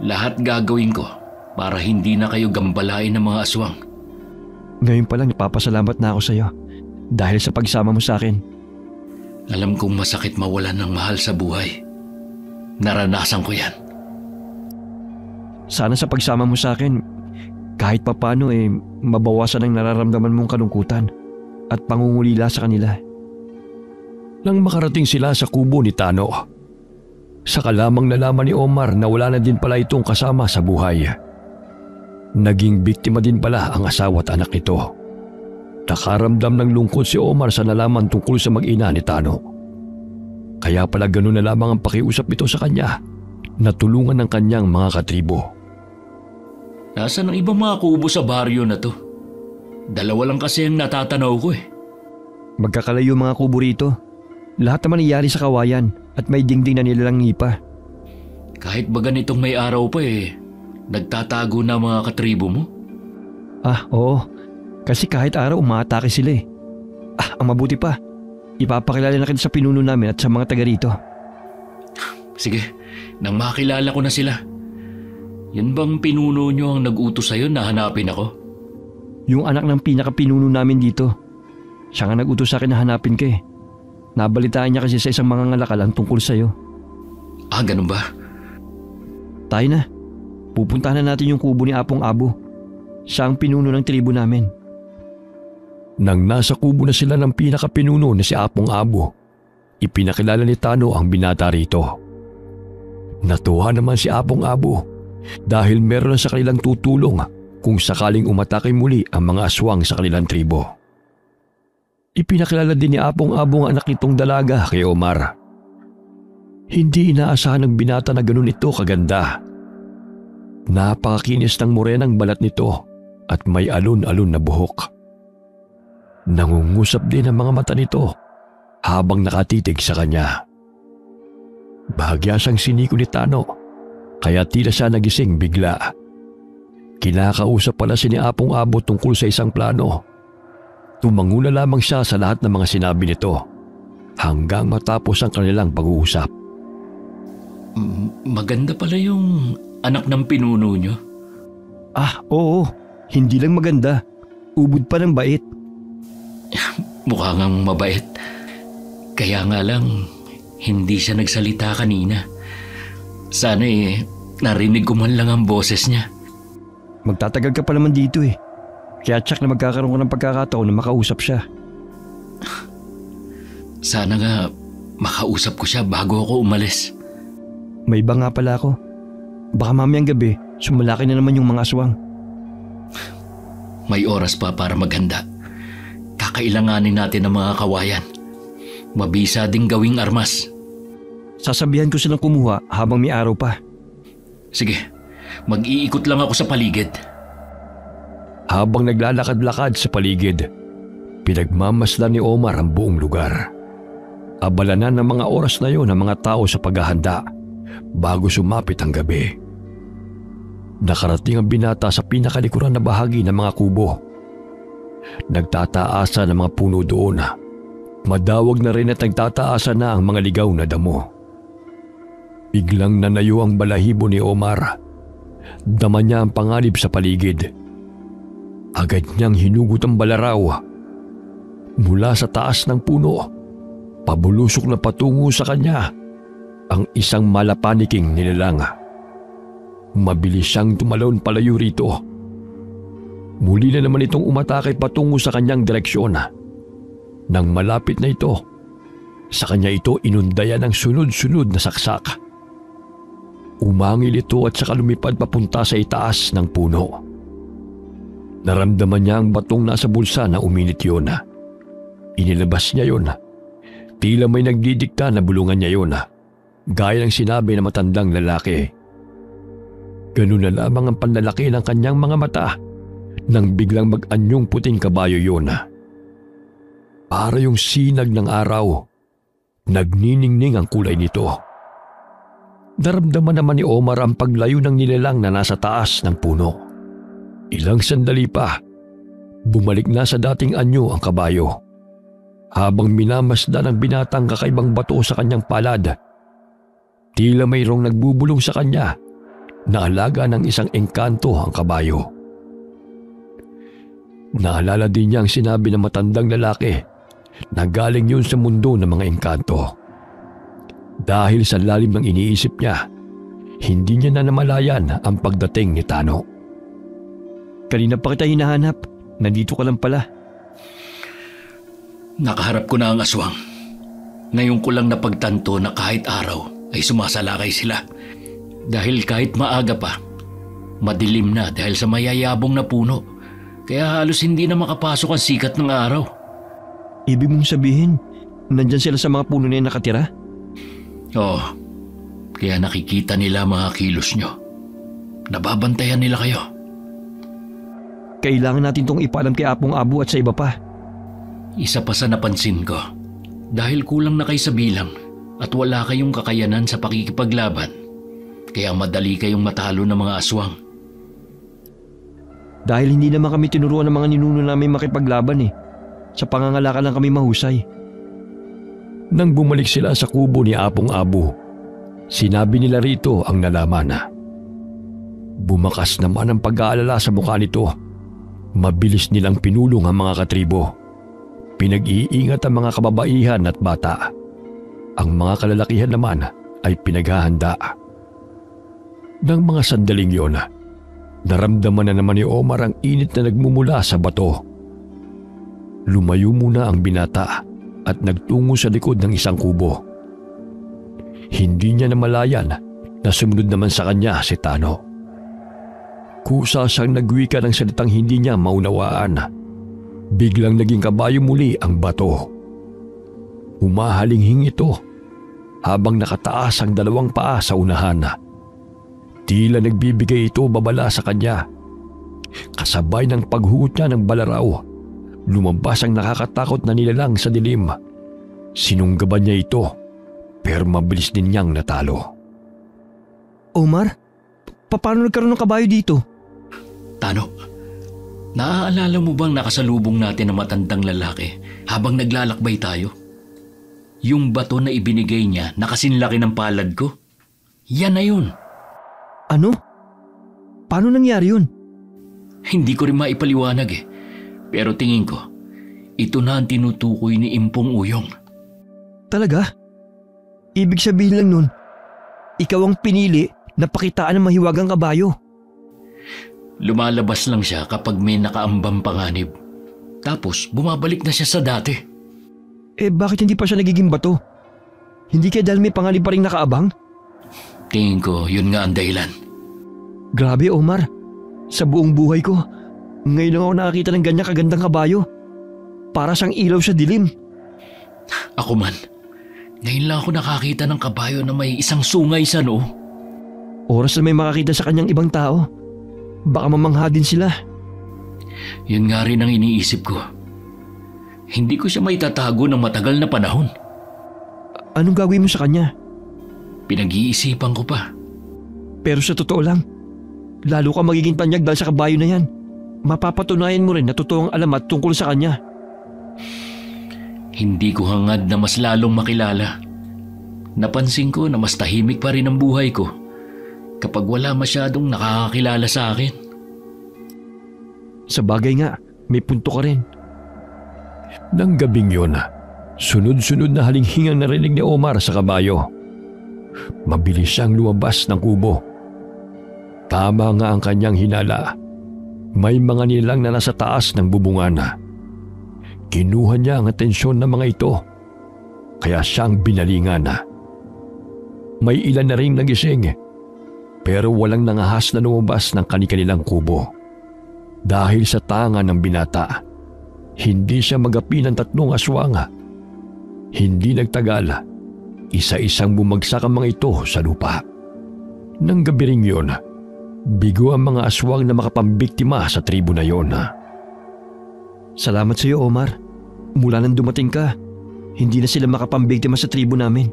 Lahat gagawin ko para hindi na kayo gambalain ng mga aswang. Ngayon pa lang napapasalamat na ako sa iyo dahil sa pagsama mo sa akin. Alam kong masakit mawalan ng mahal sa buhay. Naranasan ko yan. Sana sa pagsama mo sa akin, kahit papano mabawasan ang nararamdaman mong kalungkutan at pangungulila sa kanila. Nang makarating sila sa kubo ni Tano, saka lamang nalaman ni Omar na wala na din pala itong kasama sa buhay. Naging biktima din pala ang asawa at anak nito. Nakaramdam ng lungkot si Omar sa nalaman tungkol sa mag-ina ni Tano. Kaya pala ganun na lamang ang pakiusap ito sa kanya na tulungan ng kanyang mga katribo. Nasaan ang ibang mga kubo sa baryo na to? Dalawa lang kasi ang natatanaw ko Magkakalayo mga kubo rito. Lahat naman iyari sa kawayan at may dingding na nilalang nipa. Kahit ba ganitong may araw pa nagtatago na mga katribo mo? Oo. Kasi kahit araw umaatake sila ang mabuti pa, ipapakilala na kita sa pinuno namin at sa mga taga rito. Sige, nang makilala ko na sila, Yan bang pinuno nyo ang nag-utos sa'yo na hanapin ako? Yung anak ng pinaka-pinuno namin dito. Siya nga nag-utos sa akin na hanapin ka eh. Nabalitaan niya kasi sa isang mangangalakal ang tungkol sa'yo. Ah, ganun ba? Tayo na. Pupuntahan na natin yung kubo ni Apong Abo. Siya ang pinuno ng tribo namin. Nang nasa kubo na sila ng pinakapinuno na si Apong Abo, ipinakilala ni Tano ang binata rito. Natuwa naman si Apong Abo dahil meron na sa kanilang tutulong kung sakaling umatake muli ang mga aswang sa kanilang tribo. Ipinakilala din ni Apong Abo ang anak nitong dalaga kay Omar. Hindi inaasahan ng binata na ganun ito kaganda. Napakakinis ng morenang balat nito at may alon-alon na buhok. Nangungusap din ang mga mata nito habang nakatitig sa kanya. Bahagya siyang siniko ni Tano, kaya tila siya nagising bigla. Kinakausap pala si ni Apong Abo tungkol sa isang plano. Tumanguna lamang siya sa lahat ng mga sinabi nito hanggang matapos ang kanilang pag-uusap. Maganda pala yung anak ng pinuno nyo. Ah, oo. Hindi lang maganda. Ubod pa ng bait. Mukha ngang mabait. Kaya nga lang, hindi siya nagsalita kanina. Sana narinig ko man lang ang boses niya. Magtatagal ka pa naman dito eh. Kaya tsak na magkakaroon ka ng pagkakataon na makausap siya. Sana nga makausap ko siya bago ako umalis. May iba nga pala ako. Baka mamayang gabi, sumalaki na naman yung mga aswang. May oras pa para maghanda. Kakailanganin natin ng mga kawayan. Mabisa ding gawing armas. Sasabihan ko silang kumuha habang may araw pa. Sige, mag-iikot lang ako sa paligid. Habang naglalakad-lakad sa paligid, pinagmamasdan ni Omar ang buong lugar. Abalanan ng mga oras na yon ang mga tao sa paghahanda bago sumapit ang gabi. Nakarating ang binata sa pinakalikuran na bahagi ng mga kubo. Nagtataasa ng mga puno doon. Madawag na rin at nagtataasa na ang mga ligaw na damo. Biglang nanayo ang balahibo ni Omar. Dama niya ang panganib sa paligid. Agad niyang hinugot ang balaraw. Mula sa taas ng puno, pabulusok na patungo sa kanya ang isang malapaniking nilalang. Mabilis siyang tumalon palayo rito. Muli na naman itong umatake patungo sa kanyang direksyon. Nang malapit na ito, sa kanya ito inundayan ng sunod-sunod na saksak. Umangil ito at saka lumipad papunta sa itaas ng puno. Naramdaman niya ang batong nasa bulsa na uminit yun. Inilabas niya yun. Tila may nagdidikta na bulungan niya yun. Gaya ng sinabi ng matandang lalaki. Ganun na lamang ang panlalaki ng kanyang mga mata nang biglang mag-anyong puting kabayo yun. Para yung sinag ng araw, nagniningning ang kulay nito. Naramdaman naman ni Omar ang paglayo ng nilalang na nasa taas ng puno. Ilang sandali pa, bumalik na sa dating anyo ang kabayo. Habang minamasdan ng binatang kakaibang bato sa kanyang palad, tila mayroong nagbubulong sa kanya na alaga ng isang engkanto ang kabayo. Naalala din niya ang sinabi ng matandang lalaki na galing yun sa mundo ng mga engkanto. Dahil sa lalim ng iniisip niya, hindi niya na namalayan ang pagdating ni Tano. Kanina pa kita hinahanap. Nandito ka lang pala. Nakaharap ko na ang aswang. Ngayon ko lang napagtanto na kahit araw ay sumasalakay sila. Dahil kahit maaga pa, madilim na dahil sa mayayabong na puno. Kaya halos hindi na makapasok ang sikat ng araw. Ibig mong sabihin, nandyan sila sa mga puno na yung nakatira? Oo, kaya nakikita nila mga kilos nyo. Nababantayan nila kayo. Kailangan natin tong ipaalam kay Apong Abo at sa iba pa. Isa pa sa napansin ko, dahil kulang na kayo sa bilang at wala kayong kakayanan sa pakikipaglaban, kaya madali kayong matalo ng mga aswang. Dahil hindi naman kami tinuruan ng mga ninuno namin makipaglaban eh. Sa pangangalakan lang kami mahusay. Nang bumalik sila sa kubo ni Apong Abo, sinabi nila rito ang nalaman. Bumakas naman ang pag-aalala sa mukha nito. Mabilis nilang pinulong ang mga katribo. Pinag-iingat ang mga kababaihan at bata. Ang mga kalalakihan naman ay pinaghahanda. Nang mga sandaling yon, naramdaman na naman ni Omar ang init na nagmumula sa bato. Lumayo muna ang binata at nagtungo sa likod ng isang kubo. Hindi niya namalayan na sumunod naman sa kanya si Tano. Kusa siyang nagwika ng salitang hindi niya maunawaan. Biglang naging kabayo muli ang bato. Humahalinghing ito habang nakataas ang dalawang paa sa unahan. Tila nagbibigay ito babala sa kanya. Kasabay ng paghugot niya ng balaraw, lumabas ang nakakatakot na nilalang sa dilim. Sinunggaban niya ito, pero mabilis din niyang natalo. Omar, paano nagkaroon ng kabayo dito? Tano, naaalala mo bang nakasalubong natin ang matandang lalaki habang naglalakbay tayo? Yung bato na ibinigay niya na kasinlaki ng palad ko? Yan na yun. Ano? Paano nangyari yun? Hindi ko rin maipaliwanag eh. Pero tingin ko, ito na ang tinutukoy ni Impong Uyong. Talaga? Ibig sabihin lang nun, ikaw ang pinili na pakitaan ng mahiwagang kabayo. Lumalabas lang siya kapag may nakaambang panganib. Tapos bumabalik na siya sa dati. Eh bakit hindi pa siya nagiging bato? Hindi kaya dahil may panganib pa rin nakaabang? Tingin ko yun nga ang dahilan. Grabe Omar, sa buong buhay ko, ngayon lang ako nakakita ng ganyan kagandang kabayo. Para siyang ilaw sa dilim. Ako man, ngayon lang ako nakakita ng kabayo na may isang sungay sa noo. Oras na may makakita sa kanyang ibang tao, baka mamangha din sila. Yun nga rin ang iniisip ko. Hindi ko siya maitatago ng matagal na panahon. Anong gagawin mo sa kanya? Pinag-iisipan ko pa. Pero sa totoo lang, lalo ka magiging tanyag dahil sa kabayo na yan. Mapapatunayan mo rin na totoong alamat tungkol sa kanya. Hindi ko hangad na mas lalong makilala. Napansin ko na mas tahimik pa rin ang buhay ko kapag wala masyadong nakakakilala sa akin. Sa bagay nga, may punto ka rin. Nang gabing yun, sunod-sunod na halinghingang narinig ni Omar sa kabayo. Mabilis siyang lumabas ng kubo. Tama nga ang kanyang hinala. May mga nilalang na nasa taas ng bubungan. Kinuha niya ang atensyon ng mga ito, kaya siyang binalingan. May ilan na rin nagising, pero walang nangahas na lumabas ng kanilang kubo. Dahil sa tanga ng binata, hindi siya magapi ng 3 aswang. Hindi nagtagal, isa-isang bumagsak ang mga ito sa lupa. Nang gabi ring yun, bigo ang mga aswang na makapambiktima sa tribo na yon. Salamat sa iyo, Omar. Mula nang dumating ka, hindi na sila makapambiktima sa tribo namin.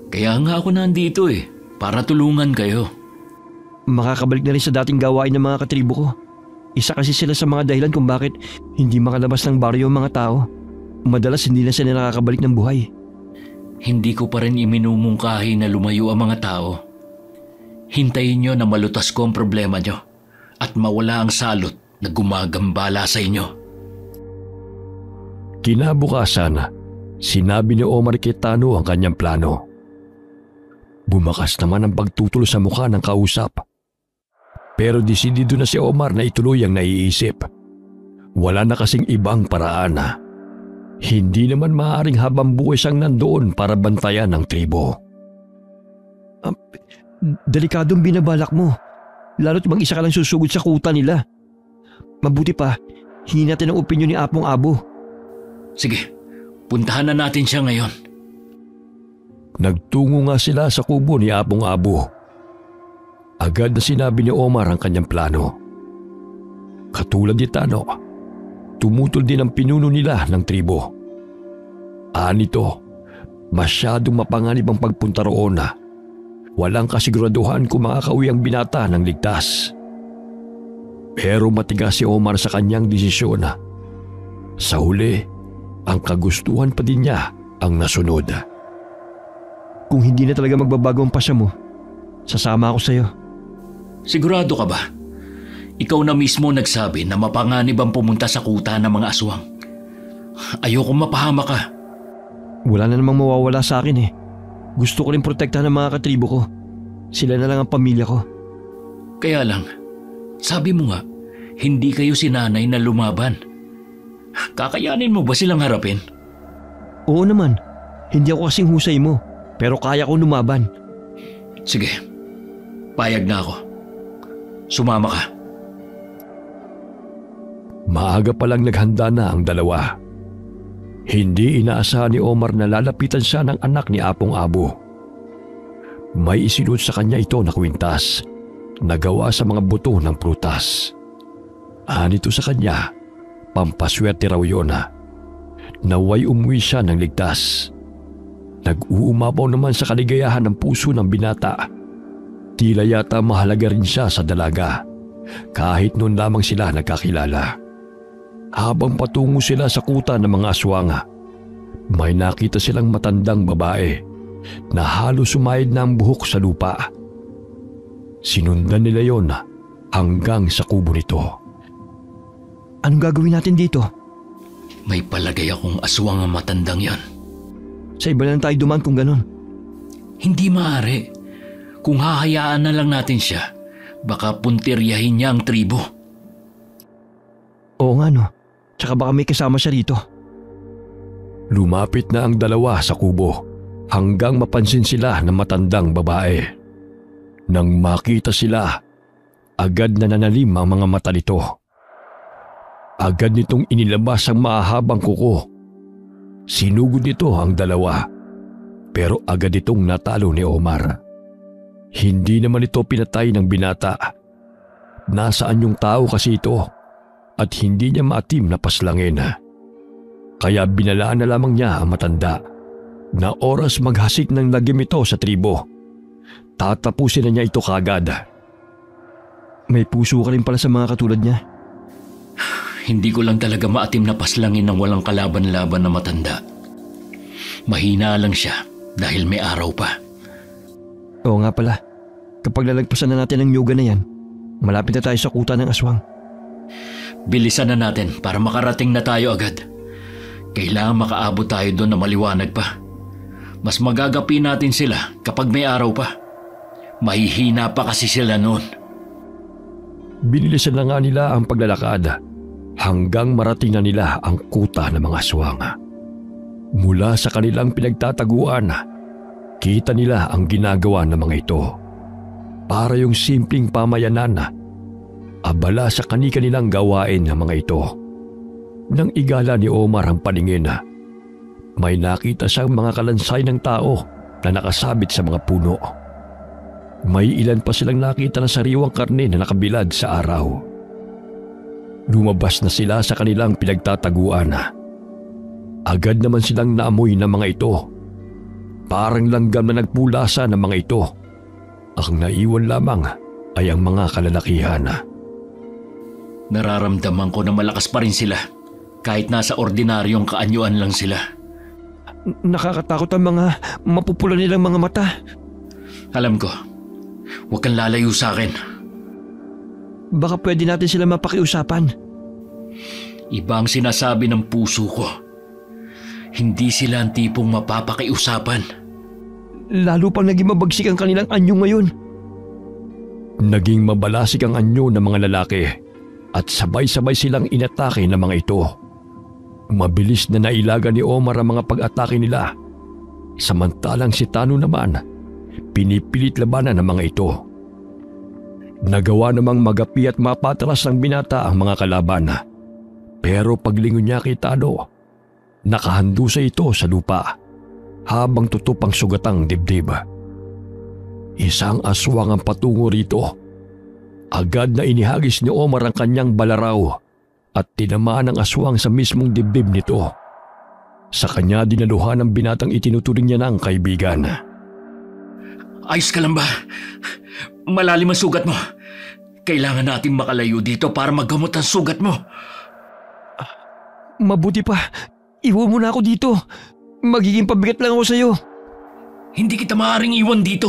Kaya nga ako nandito eh, para tulungan kayo. Makakabalik na rin sa dating gawain ng mga katribo ko. Isa kasi sila sa mga dahilan kung bakit hindi makalabas ng baryo ang mga tao. Madalas hindi na sila nakakabalik ng buhay. Hindi ko pa rin iminumungkahi na lumayo ang mga tao. Hintayin nyo na malutas ko ang problema nyo at mawala ang salot na gumagambala sa inyo. Kinabukasan, sinabi ni Omar kay Tano ang kanyang plano. Bumakas naman ang pagtutol sa mukha ng kausap. Pero desidido na si Omar na ituloy ang naiisip. Wala na kasing ibang paraan. Hindi naman maaaring habang buhay siyang nandoon para bantayan ang tribo. Delikadong binabalak mo. Lalo't mag-isa ka lang susugod sa kuta nila. Mabuti pa, hingi natin ang opinyon ni Apong Abo. Sige, puntahan na natin siya ngayon. Nagtungo nga sila sa kubo ni Apong Abo. Agad na sinabi ni Omar ang kanyang plano. Katulad ni Tano, tumutol din ang pinuno nila ng tribo. Anito, masyadong mapanganib ang pagpunta roon. Walang kasiguraduhan kung makakauwi ang binata ng ligtas. Pero matigas si Omar sa kanyang desisyon. Sa huli, ang kagustuhan pa din niya ang nasunod. Kung hindi na talaga magbabago ang pasya mo, sasama ako sa iyo. Sigurado ka ba? Ikaw na mismo nagsabi na mapanganib ang pumunta sa kuta ng mga aswang. Ayokong mapahama ka. Wala na namang mawawala sa akin eh. Gusto ko rin protektahan ng mga katribo ko. Sila na lang ang pamilya ko. Kaya lang, sabi mo nga, hindi kayo sinanay na lumaban. Kakayanin mo ba silang harapin? Oo naman. Hindi ako kasing husay mo. Pero kaya ko lumaban. Sige, payag na ako. Sumama ka. Maaga pa lang naghanda na ang dalawa. Hindi inaasahan ni Omar na lalapitan siya ng anak ni Apong Abo. May isinod sa kanya ito na kwintas na gawa sa mga buto ng prutas. Anito sa kanya, pampaswerte raw yun naway umuwi siya ng ligtas. Nag-uumapaw naman sa kaligayahan ng puso ng binata. Tila yata mahalaga rin siya sa dalaga kahit noon lamang sila nagkakilala. Habang patungo sila sa kuta ng mga aswang, may nakita silang matandang babae na halos sumayad na ang buhok sa lupa. Sinundan nila yon hanggang sa kubo nito. Anong gagawin natin dito? May palagay akong aswang ang matandang yan. Sa iba lang tayo duman kung ganon. Hindi maaari. Kung hahayaan na lang natin siya, baka puntiryahin niya ang tribo. Oo nga no. Tsaka baka may kasama siya rito. Lumapit na ang dalawa sa kubo hanggang mapansin sila ng matandang babae. Nang makita sila, agad na nanalim ang mga mata nito. Agad nitong inilabas ang mahahabang kuko. Sinugod nito ang dalawa, pero agad itong natalo ni Omar. Hindi naman ito pinatay ng binata. Nasaan yung tao kasi ito? At hindi niya maatim na paslangin. Kaya binalaan na lamang niya ang matanda na oras maghasik ng lagim ito sa tribo. Tatapusin na niya ito kagad. May puso ka rin pala sa mga katulad niya. Hindi ko lang talaga maatim na paslangin ng walang kalaban-laban na matanda. Mahina lang siya dahil may araw pa. Oo nga pala. Kapag lalagpasan na natin ang nyuga na yan, malapit na tayo sa kuta ng aswang. Bilisan na natin para makarating na tayo agad. Kailangan makaabot tayo doon na maliwanag pa. Mas magagapi natin sila kapag may araw pa. Mahihina pa kasi sila noon. Binilisan na nga nila ang paglalakad hanggang marating na nila ang kuta ng mga aswang. Mula sa kanilang pinagtataguan, kita nila ang ginagawa ng mga ito. Para yung simpleng pamayanan, abala sa kani-kanilang gawain ng mga ito. Nang igala ni Omar ang paningin, may nakita siyang mga kalansay ng tao na nakasabit sa mga puno. May ilan pa silang nakita na sariwang karne na nakabilad sa araw. Lumabas na sila sa kanilang pinagtataguan. Agad naman silang naamoy ng mga ito. Parang langgam na nagpulasa ng mga ito. Ang naiwan lamang ay ang mga kalalakihan. Nararamdaman ko na malakas pa rin sila kahit nasa ordinaryong kaanyuan lang sila. Nakakatakot ang mga mapupula nilang mga mata. Alam ko, huwag kang lalayo sa akin. Baka pwede natin sila mapakiusapan. Iba ang sinasabi ng puso ko. Hindi sila ang tipong mapapakiusapan. Lalo pang naging mabagsik ang kanilang anyo ngayon. Naging mabalasik ang anyo ng mga lalaki at sabay-sabay silang inatake ng mga ito. Mabilis na nailaga ni Omar ang mga pag-atake nila. Samantalang si Tano naman, pinipilit labanan ng mga ito. Nagawa namang magapi at mapatras ng binata ang mga kalaban. Pero paglingon niya kay Tano, nakahandusa ito sa lupa habang tutupang sugatang dibdib. Isang aswang ang patungo rito. Agad na inihagis ni Omar ang kanyang balaraw at tinamaan ang aswang sa mismong dibdib nito. Sa kanya dinaluhan ng binatang itinuturing niya ng kaibigan. Ayos ka lang ba? Malalim ang sugat mo. Kailangan nating makalayo dito para maggamot ang sugat mo. Mabuti pa. Iwan mo na ako dito. Magiging pabigat lang ako sa'yo. Hindi kita maaaring iwan dito.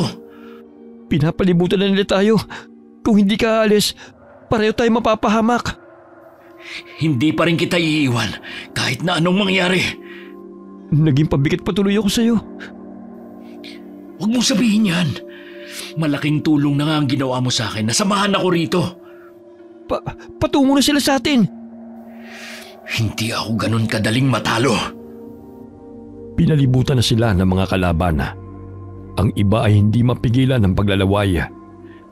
Pinapalibutan na nila tayo. Kung hindi ka aalis, pareho tayo mapapahamak. Hindi pa rin kita iiwan kahit na anong mangyari. Naging pabigat patuloy ako sa'yo. Huwag mong sabihin yan. Malaking tulong na nga ang ginawa mo sa akin. Nasamahan ako rito. Patungo na sila sa atin. Hindi ako ganun kadaling matalo. Pinalibutan na sila ng mga kalaban. Ang iba ay hindi mapigilan ng paglalaway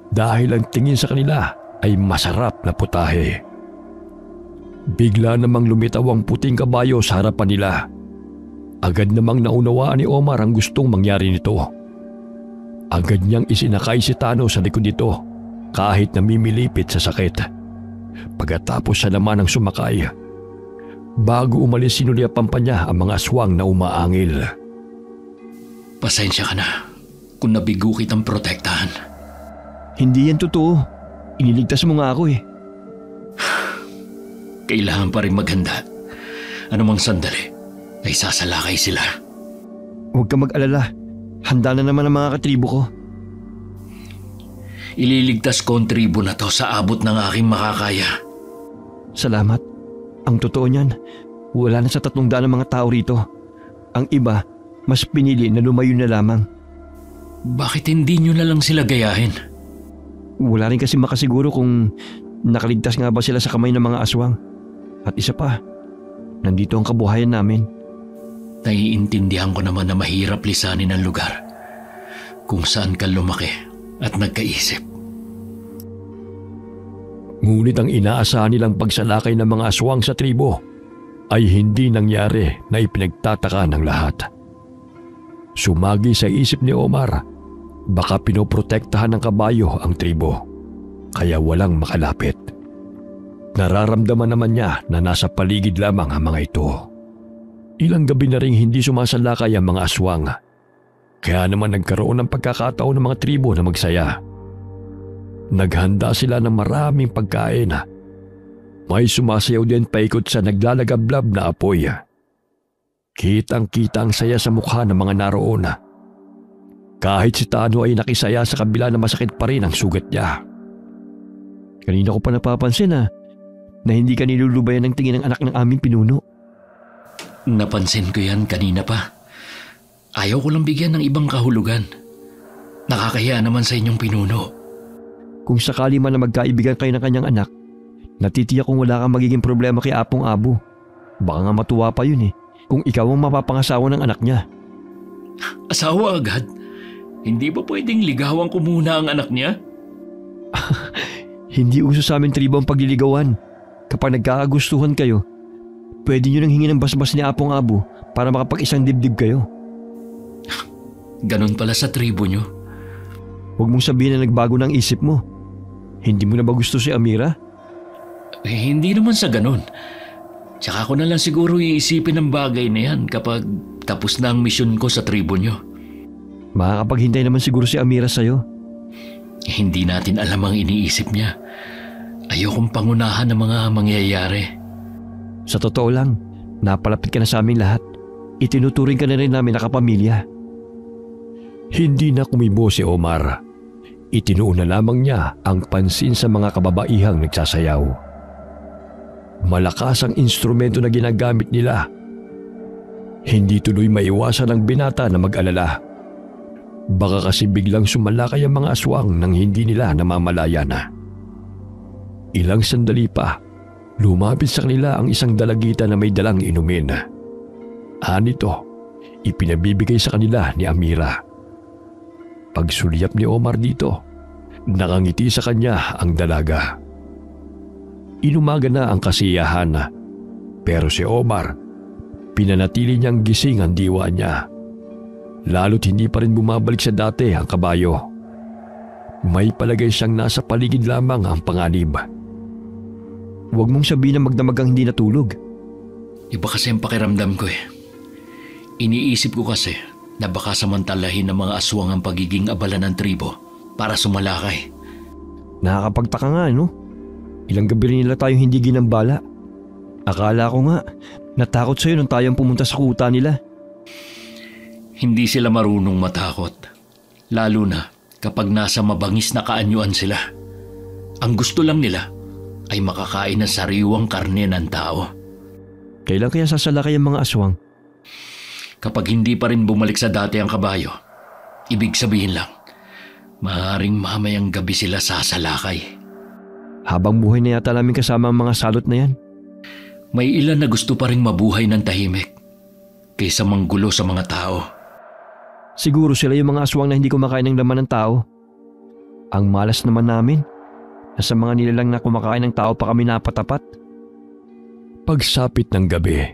dahil ang tingin sa kanila ay masarap na putahe. Bigla namang lumitaw ang puting kabayo sa harapan nila. Agad namang naunawaan ni Omar ang gustong mangyari nito. Agad niyang isinakay si Tano sa likod nito kahit namimilipit sa sakit. Pagkatapos siya naman ang sumakay. Bago umalis, sinuliapan pa niya ang mga aswang na umaangil. Pasensya ka na kung nabigo kitang protektahan. Hindi yan totoo. Iniligtas mo nga ako eh. Kailangan pa rin maghanda. Anumang sandali ay sasalakay sila. Huwag ka mag-alala. Handa na naman ang mga katribo ko. Ililigtas ko ang tribo na to sa abot ng aking makakaya. Salamat. Ang totoo niyan, wala na sa 300 ng mga tao rito. Ang iba, mas pinili na lumayo na lamang. Bakit hindi nyo na lang sila gayahin? Wala rin kasi makasiguro kung nakaligtas nga ba sila sa kamay ng mga aswang. At isa pa, nandito ang kabuhayan namin. Naiintindihan ko naman na mahirap lisanin ang lugar kung saan ka lumaki at nagkaisip. Ngunit ang inaasahan nilang pagsalakay ng mga aswang sa tribo ay hindi nangyari na ipinagtataka ng lahat. Sumagi sa isip ni Omar, baka pinoprotektahan ng kabayo ang tribo, kaya walang makalapit. Nararamdaman naman niya na nasa paligid lamang ang mga ito. Ilang gabi na ring hindi sumasalakay ang mga aswang, kaya naman nagkaroon ng pagkakataon ng mga tribo na magsaya. Naghanda sila ng maraming pagkain. May sumasayaw din paikot sa naglalagablab na apoy. Kitang-kita ang saya sa mukha ng mga naroon. Kahit si Tano ay nakisaya sa kabila na masakit pa rin ang sugat niya. Kanina ko pa napapansin na hindi ka nilulubayan ng tingin ng anak ng aming pinuno. Napansin ko yan kanina pa. Ayaw ko lang bigyan ng ibang kahulugan. Nakakahiya naman sa inyong pinuno. Kung sakali man na magkaibigan kayo ng kanyang anak, natitiyak kung wala kang magiging problema kay Apong Abo. Baka nga matuwa pa yun eh, kung ikaw ang mapapangasawa ng anak niya. Asawa agad? Hindi ba pwedeng ligawan ko muna ang anak niya? Hindi uso sa amin tribo ang pagliligawan. Kapag nagkakagustuhan kayo, pwede nyo nang hingi ng basbas ni Apong Abo para makapag-isang dibdib kayo. Ganon pala sa tribo nyo. Huwag mong sabihin na nagbago ng isip mo. Hindi mo na ba gusto si Amira? Hindi naman sa ganon. Tsaka ko na lang siguro iisipin ang bagay na yan kapag tapos na ang misyon ko sa tribo nyo. Makakapaghintay naman siguro si Amira sa'yo. Hindi natin alam ang iniisip niya. Ayokong pangunahan ng mga mangyayari. Sa totoo lang, napalapit ka na sa aming lahat. Itinuturing ka na rin namin na kapamilya. Hindi na kumibo si Omar. Itinuon na lamang niya ang pansin sa mga kababaihang nagsasayaw. Malakas ang instrumento na ginagamit nila. Hindi tuloy maiwasan ang binata na mag-alala. Baka kasi biglang sumalakay ang mga aswang nang hindi nila namamalayan. Ilang sandali pa, lumapit sa kanila ang isang dalagita na may dalang inumin. Anito, ipinabibigay sa kanila ni Amira. Pagsulyap ni Omar dito, nakangiti sa kanya ang dalaga. Inumaga na ang kasiyahan, pero si Omar, pinanatili niyang gising ang diwa niya. Lalo't hindi pa rin bumabalik sa dati ang kabayo. May palagay siyang nasa paligid lamang ang panganib. Huwag mong sabihin na magdamagang hindi natulog. Iba kasi ang pakiramdam ko eh. Iniisip ko kasi na baka samantalahin ng mga aswang ang pagiging abala ng tribo para sumalakay. Nakakapagtaka nga, no? Ilang gabi rin nila tayong hindi ginambala. Akala ko nga, natakot sa'yo nung tayong pumunta sa kuta nila. Hindi sila marunong matakot. Lalo na kapag nasa mabangis na kaanyuan sila. Ang gusto lang nila ay makakain ng sariwang karne ng tao. Kailan kaya sasalakay ang mga aswang? Kapag hindi pa rin bumalik sa dati ang kabayo, ibig sabihin lang, maaaring mamayang gabi sila sasalakay. Habang buhay na yata namin kasama ang mga salot na yan. May ilan na gusto pa rin mabuhay ng tahimik kaysa manggulo sa mga tao. Siguro sila yung mga aswang na hindi kumakain ng laman ng tao. Ang malas naman namin na sa mga nilalang na kumakain ng tao pa kami napatapat. Pagsapit ng gabi,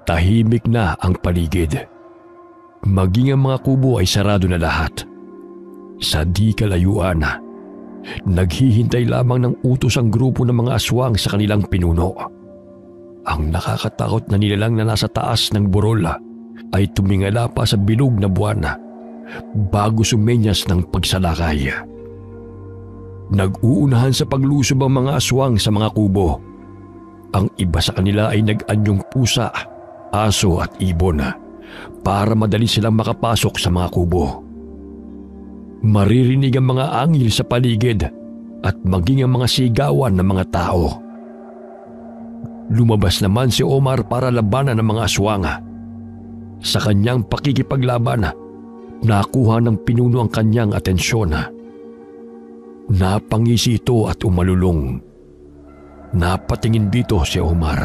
tahimik na ang paligid. Maging ang mga kubo ay sarado na lahat. Sa di kalayuan, naghihintay lamang ng utos ang grupo ng mga aswang sa kanilang pinuno. Ang nakakatakot na nilalang na nasa taas ng burol ay tumingala pa sa bilog na buwan bago sumenyas ng pagsalakay. Nag-uunahan sa paglusob ang mga aswang sa mga kubo. Ang iba sa kanila ay nag-anyong pusa, aso at ibon para madali silang makapasok sa mga kubo. Maririnig ang mga angil sa paligid at maging ang mga sigawan ng mga tao. Lumabas naman si Omar para labanan ng mga aswang. Sa kanyang pakikipaglaban, nakuha ng pinuno ang kanyang atensyon. Napangisi ito at umalulong. Napatingin dito si Omar.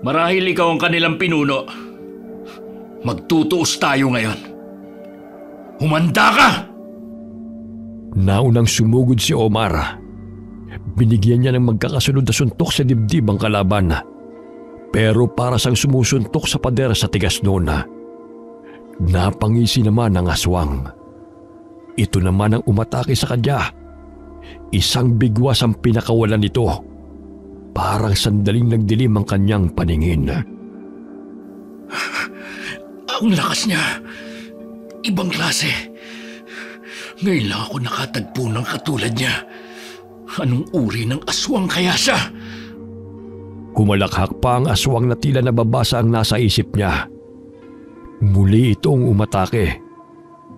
Marahil ikaw ang kanilang pinuno. Magtutuos tayo ngayon. Humanda ka! Naunang sumugod si Omar. Binigyan niya ng magkakasunod na suntok sa dibdib ang kalaban. Pero para sang sumusuntok sa pader sa tigas noon. Napangisi naman ang aswang. Ito naman ang umatake sa kanya. Isang bigwas ang pinakawalan nito. Parang sandaling nagdilim ang kanyang paningin. Ang lakas niya. Ibang klase. Ngayon lang ako nakatagpo ng katulad niya. Anong uri ng aswang kaya siya? Humalakhak pa ang aswang na tila nababasa ang nasa isip niya. Muli itong umatake.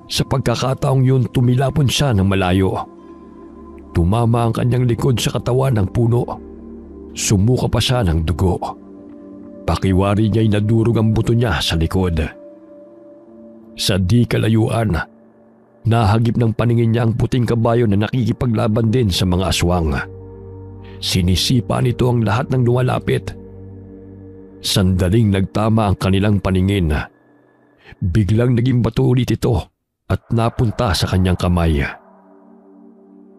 Sa pagkakataong yun, tumilapon siya ng malayo. Tumama ang kanyang likod sa katawan ng puno. Sumuka pa siya ng dugo. Pakiwari niya'y nadurog ang buto niya sa likod. Sa di kalayuan, nahagip ng paningin niya ang puting kabayo na nakikipaglaban din sa mga aswang. Sinisipa nito ang lahat ng lumalapit. Sandaling nagtama ang kanilang paningin. Biglang naging bato ulit ito at napunta sa kanyang kamay.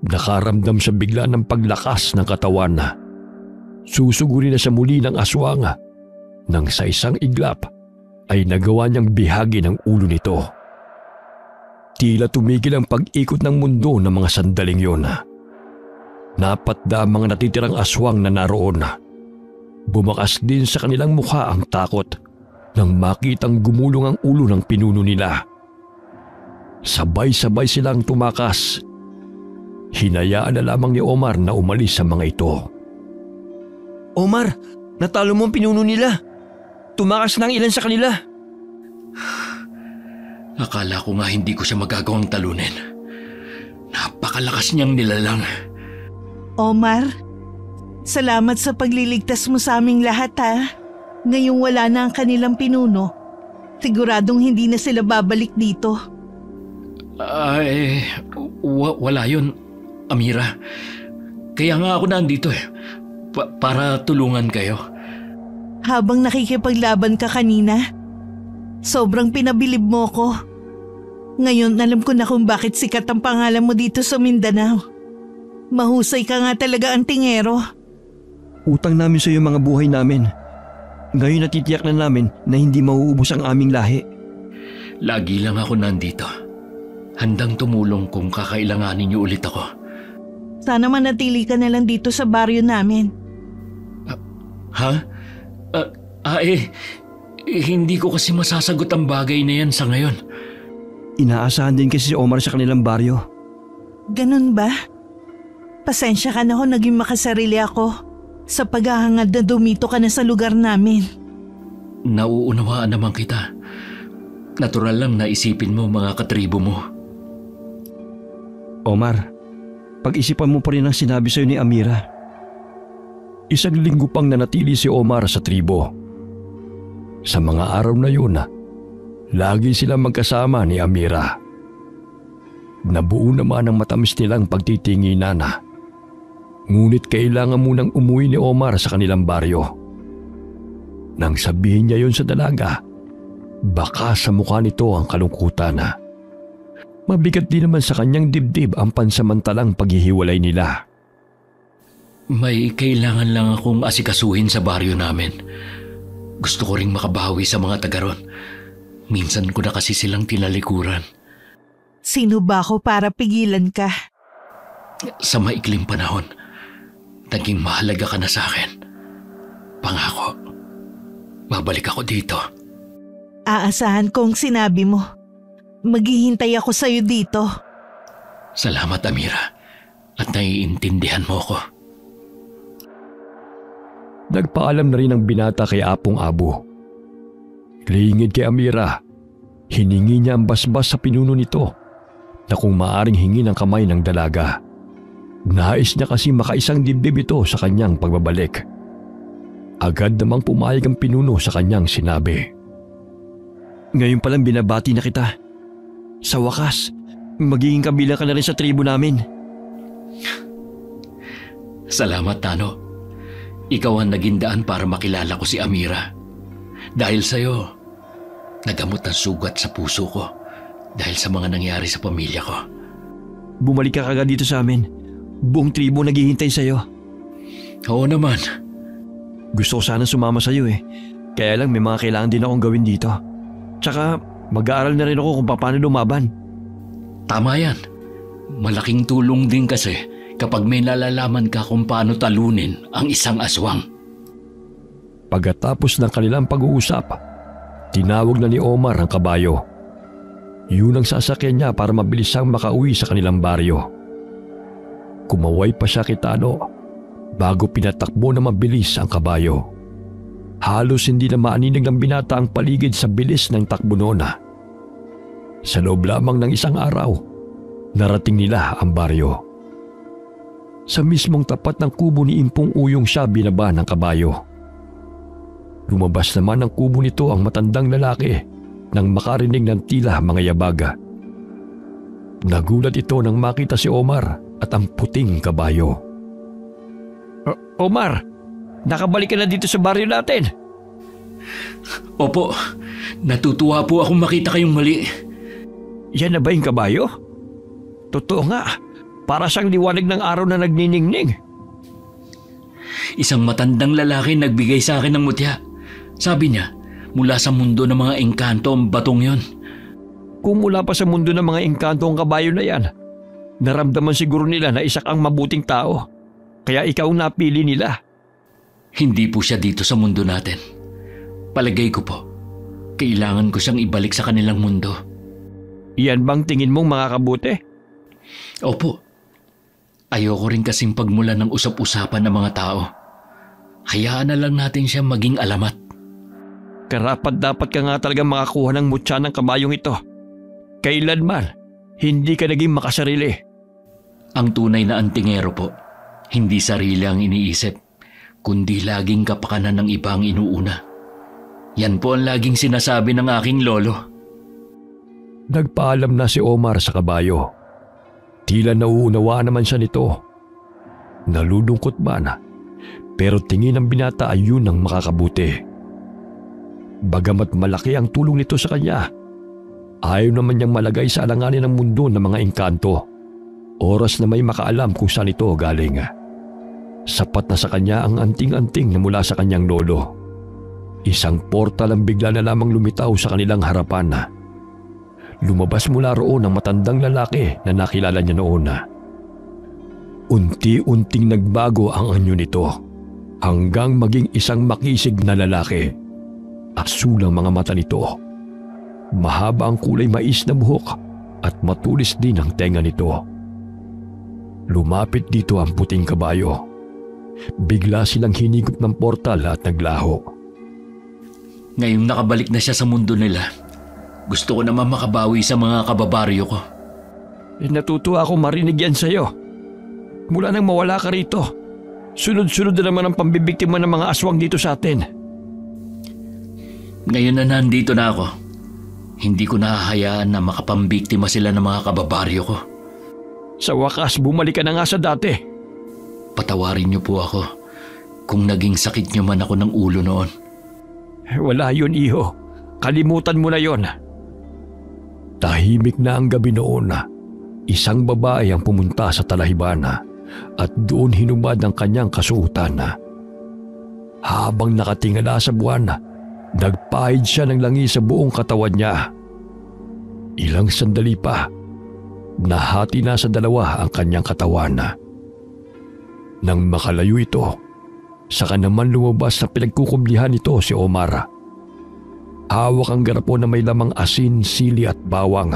Nakaramdam siya bigla ng paglakas ng katawan. Susugurin na siya muli ng aswang nang sa isang iglap ay nagawa niyang bihagi ng ulo nito. Tila tumigil ang pag-ikot ng mundo ng mga sandaling yun. Napatda ang mga natitirang aswang na naroon. Bumakas din sa kanilang mukha ang takot nang makitang gumulong ang ulo ng pinuno nila. Sabay-sabay silang tumakas. Hinayaan na lamang ni Omar na umalis sa mga ito. Omar, natalo mo ang pinuno nila. Tumakas na ang ilan sa kanila. Akala ko nga hindi ko siya magagawang talunin. Napakalakas niyang nilalang. Omar, salamat sa pagliligtas mo sa aming lahat ha. Ngayong wala na ang kanilang pinuno, siguradong hindi na sila babalik dito. Wala yun, Amira. Kaya nga ako nandito para tulungan kayo. Habang nakikipaglaban ka kanina, sobrang pinabilib mo ko. Ngayon alam ko na kung bakit sikat ang pangalan mo dito sa Mindanao. Mahusay ka nga talaga ang tingero. Utang namin sa iyo mga buhay namin. Ngayon natitiyak na namin na hindi mauubos ang aming lahi. Lagi lang ako nandito. Handang tumulong kung kakailanganin niyo ulit ako. Sana manatili ka na lang dito sa baryo namin. Hindi ko kasi masasagot ang bagay na yan sa ngayon. Inaasahan din kasi si Omar sa kanilang baryo. Ganun ba? Pasensya ka na ho, naging makasarili ako sa paghahangad na dumito ka na sa lugar namin. Nauunawaan naman kita. Natural lang na isipin mo mga katribo mo. Omar, pag-isipan mo pa rin ang sinabi sa'yo ni Amira. Isang linggo pang nanatili si Omar sa tribo. Sa mga araw na yun, lagi silang magkasama ni Amira. Nabuo naman ang matamis nilang pagtitinginan. Ngunit kailangan munang umuwi ni Omar sa kanilang baryo. Nang sabihin niya yon sa dalaga, baka sa mukha nito ang kalungkutan. Mabigat din naman sa kanyang dibdib ang pansamantalang paghihiwalay nila. May kailangan lang akong asikasuhin sa baryo namin. Gusto ko ring makabawi sa mga taga ron. Minsan ko na kasi silang tinalikuran. Sino ba ako para pigilan ka? Sa maikling panahon, naging mahalaga ka na sa akin. Pangako, babalik ako dito. Aasahan kong sinabi mo. Maghihintay ako sa'yo dito. Salamat, Amira. At naiintindihan mo ko. Nagpaalam na rin ang binata kay Apong Abo. Lingid kay Amira, hiningi niya ang basbas sa pinuno nito na kung maaring hingin ang kamay ng dalaga. Nais niya kasi makaisang dibdib ito sa kanyang pagbabalik. Agad namang pumayag ang pinuno sa kanyang sinabi. Ngayon palang binabati na kita. Sa wakas, magiging kabilang ka na rin sa tribo namin. Salamat, Tano. Ikaw ang naging daan para makilala ko si Amira. Dahil sa'yo, nagamot ang sugat sa puso ko dahil sa mga nangyari sa pamilya ko. Bumalik ka kagad dito sa amin. Buong tribo naghihintay sa'yo. Oo naman. Gusto ko sana sumama sa'yo eh. Kaya lang may mga kailangan din akong gawin dito. Tsaka mag-aaral na rin ako kung paano lumaban. Tama yan. Malaking tulong din kasi kapag may nalalaman ka kung paano talunin ang isang aswang. Pagkatapos ng kanilang pag-uusap, tinawag na ni Omar ang kabayo. Yun ang sasakyan niya para mabilis siyang makauwi sa kanilang baryo. Kumaway pa siya kay Tano bago pinatakbo na mabilis ang kabayo. Halos hindi na maaninig ng binata ang paligid sa bilis ng takbo noon. Sa loob lamang ng isang araw, narating nila ang baryo. Sa mismong tapat ng kubo ni Impong Uyong siya binaba ng kabayo. Lumabas naman ng kubo nito ang matandang lalaki nang makarinig ng tila mga yabaga. Nagulat ito nang makita si Omar at ang puting kabayo. Omar, nakabalik ka na dito sa baryo natin. Opo, natutuwa po akong makita kayong muli. Yan na ba yung kabayo? Totoo nga, para siyang liwanag ng araw na nagniningning. Isang matandang lalaki nagbigay sa akin ng mutya. Sabi niya, mula sa mundo ng mga engkanto ang batong yon. Kung mula pa sa mundo ng mga engkanto ang kabayo na yan, naramdaman siguro nila na isa kang mabuting tao. Kaya ikaw ang napili nila. Hindi po siya dito sa mundo natin. Palagay ko po, kailangan ko siyang ibalik sa kanilang mundo. Iyan bang tingin mong makakabuti? Opo. Ayoko rin kasing pagmula ng usap-usapan ng mga tao. Hayaan na lang natin siya maging alamat. Karapat dapat ka nga talaga makakuha ng mutya ng kabayong ito. Kailanman, hindi ka naging makasarili. Ang tunay na antingero po, hindi sarili ang iniisip, kundi laging kapakanan ng iba ang inuuna. Yan po ang laging sinasabi ng aking lolo. Nagpaalam na si Omar sa kabayo. Tila nauunawa naman siya nito. Nalulungkot man, pero tingin ng binata ay yun ang makakabuti. Bagamat malaki ang tulong nito sa kanya, ayaw naman niyang malagay sa alanganin ng mundo ng mga engkanto. Oras na may makaalam kung saan ito galing. Sapat na sa kanya ang anting-anting na mula sa kanyang lolo. Isang portal ang bigla na lamang lumitaw sa kanilang harapan. Lumabas mula roon ang matandang lalaki na nakilala niya noon. Unti-unting nagbago ang anyo nito hanggang maging isang makisig na lalaki. Asul ang mga mata nito. Mahaba ang kulay mais na buhok at matulis din ang tenga nito. Lumapit dito ang puting kabayo. Bigla silang hinigop ng portal at naglaho. Ngayong nakabalik na siya sa mundo nila, gusto ko naman makabawi sa mga kababaryo ko. Natutuwa ako marinig yan sa'yo. Mula nang mawala ka rito, sunod-sunod na naman ang pambibiktima ng mga aswang dito sa atin. Ngayon na nandito na ako, hindi ko nahahayaan na makapambiktima sila ng mga kababaryo ko. Sa wakas, bumalik ka na nga sa dati. Patawarin niyo po ako kung naging sakit niyo man ako ng ulo noon. Wala yun, iho. Kalimutan mo na yon. Tahimik na ang gabi noon. Isang babae ang pumunta sa talahiban at doon hinubad ang kanyang kasuotan. Habang nakatingala sa buwan, nagpahid siya ng langi sa buong katawan niya. Ilang sandali pa, nahati na sa dalawa ang kanyang katawan. Nang makalayo ito, saka naman lumabas sa pinagkukublihan nito si Omar. Hawak ang garapon na may lamang asin, sili at bawang.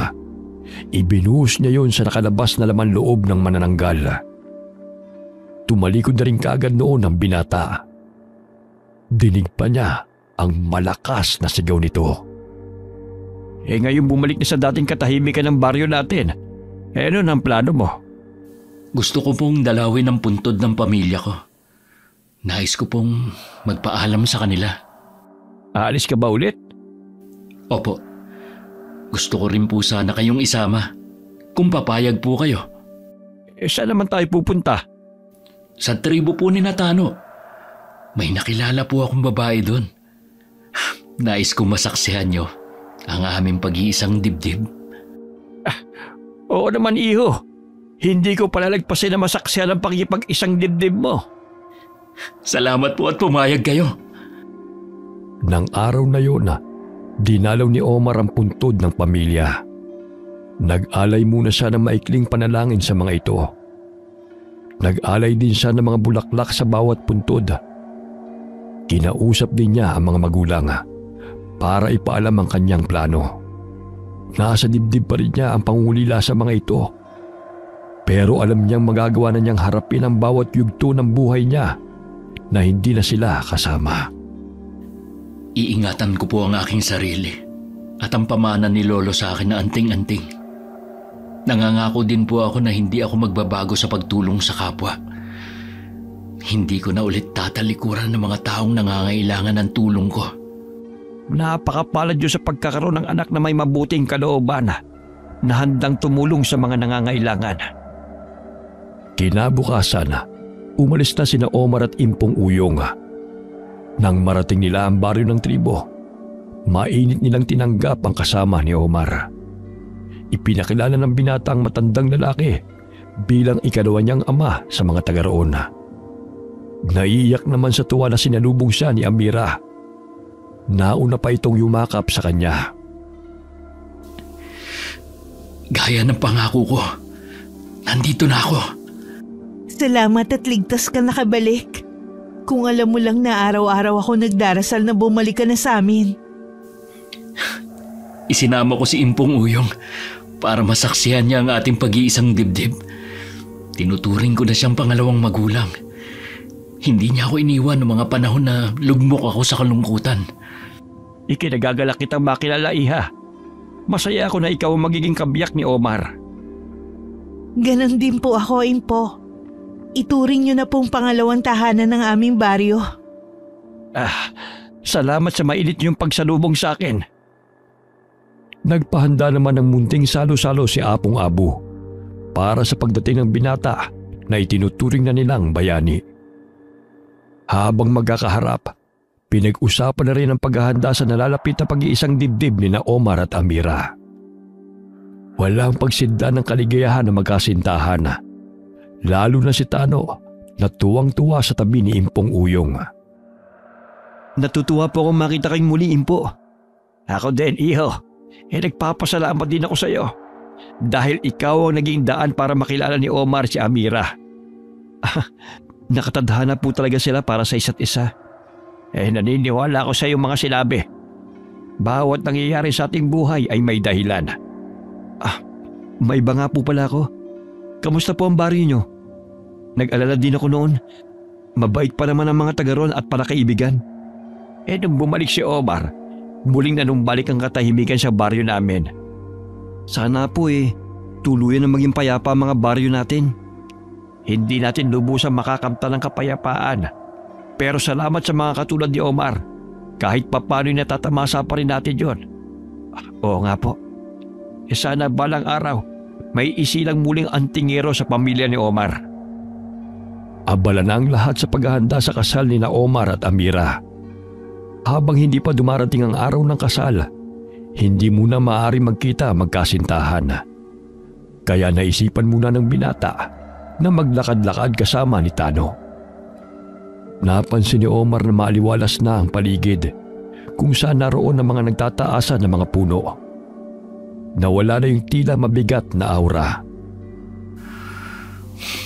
Ibinuhos niya yon sa nakalabas na laman loob ng manananggal. Tumalikod na rin kaagad noon ang binata. Dinig pa niya ang malakas na sigaw nito. Ngayon bumalik na sa dating katahimikan ng baryo natin. Ano ang plano mo? Gusto ko pong dalawin ang puntod ng pamilya ko. Nais ko pong magpaalam sa kanila. Aalis ka ba ulit? Opo. Gusto ko rin po sana kayong isama. Kung papayag po kayo. Saan naman tayo pupunta? Sa tribo po ni Natano. May nakilala po akong babae doon. Nais kong masaksihan nyo ang aming pag-iisang dibdib. Oo naman, iho. Hindi ko palalagpasin na masaksihan ang pakikipag-isang dibdib mo. Salamat po at pumayag kayo. Nang araw na yun, dinalaw ni Omar ang puntod ng pamilya. Nag-alay muna siya ng maikling panalangin sa mga ito. Nag-alay din siya ng mga bulaklak sa bawat puntod. Kinausap din niya ang mga magulang para ipaalam ang kanyang plano. Nasa dibdib pa rin niya ang pangulila sa mga ito. Pero alam niyang magagawa na niyang harapin ang bawat yugto ng buhay niya na hindi na sila kasama. Iingatan ko po ang aking sarili at ang pamana ni Lolo sa akin na anting-anting. Nangangako din po ako na hindi ako magbabago sa pagtulong sa kapwa. Hindi ko na ulit tatalikuran ng mga taong nangangailangan ng tulong ko. Napakapalad yun sa pagkakaroon ng anak na may mabuting kalooban na handang tumulong sa mga nangangailangan. Kinabukasan, umalis na sina Omar at Impong Uyong. Nang marating nila ang baryo ng tribo, mainit nilang tinanggap ang kasama ni Omar. Ipinakilala ng binata ang matandang lalaki bilang ikalawa niyang ama sa mga taga roon. Naiiyak naman sa tuwa na sinalubong siya ni Amira. Nauna pa itong yumakap sa kanya. Gaya ng pangako ko, nandito na ako. Salamat at ligtas ka nakabalik. Kung alam mo lang na araw-araw ako nagdarasal na bumalik ka na sa amin. Isinama ko si Impong Uyong para masaksihan niya ang ating pag-iisang dibdib. Tinuturing ko na siyang pangalawang magulang. Hindi niya ako iniwan noong mga panahon na lugmok ako sa kalungkutan. Ikinagagalak kitang makilala, iha. Masaya ako na ikaw ang magiging kabiyak ni Omar. Ganon din po ako, Impo. Ituring niyo na pong pangalawang tahanan ng aming baryo. Salamat sa mainit niyong pagsalubong sa akin. Nagpahanda naman ng munting salo-salo si Apong Abu para sa pagdating ng binata na itinuturing na nilang bayani. Habang magkakaharap, pinag-usapan na rin ang paghahanda sa nalalapit na pag-iisang dibdib ni na Omar at Amira. Walang pagsinda ng kaligayahan na magkasintahan, lalo na si Tano na tuwang-tuwa sa tabi ni Impong Uyong. Natutuwa po akong makita kayong muli, Impo. Ako din, iho. Nagpapasalamat din ako sa iyo. Dahil ikaw ang naging daan para makilala ni Omar si Amira. Nakatadhana po talaga sila para sa isa't isa. Naniniwala ako sa iyong mga sinabi. Bawat nangyayari sa ating buhay ay may dahilan. May iba nga po pala ako. Kamusta po ang baryo niyo? Nag-alala din ako noon. Mabait pa naman ang mga taga roon at para kaibigan. Nung bumalik si Omar, muling nanumbalik ang katahimikan sa baryo namin. Sana po tuluyan na maging payapa ang mga baryo natin. hindi natin lubusang makakamtan ng kapayapaan. Pero salamat sa mga katulad ni Omar. Kahit papano'y natatamasa pa rin natin yon. Oo nga po. Sana balang araw may isilang muling antingero sa pamilya ni Omar. Abala na ang lahat sa paghahanda sa kasal ni na Omar at Amira. Habang hindi pa dumarating ang araw ng kasal, hindi muna maaari magkita magkasintahan. Kaya naisipan muna ng binata na maglakad-lakad kasama ni Tano. Napansin ni Omar na maaliwalas na ang paligid kung saan naroon ang mga nagtataasan ng mga puno. Nawala na yung tila mabigat na aura.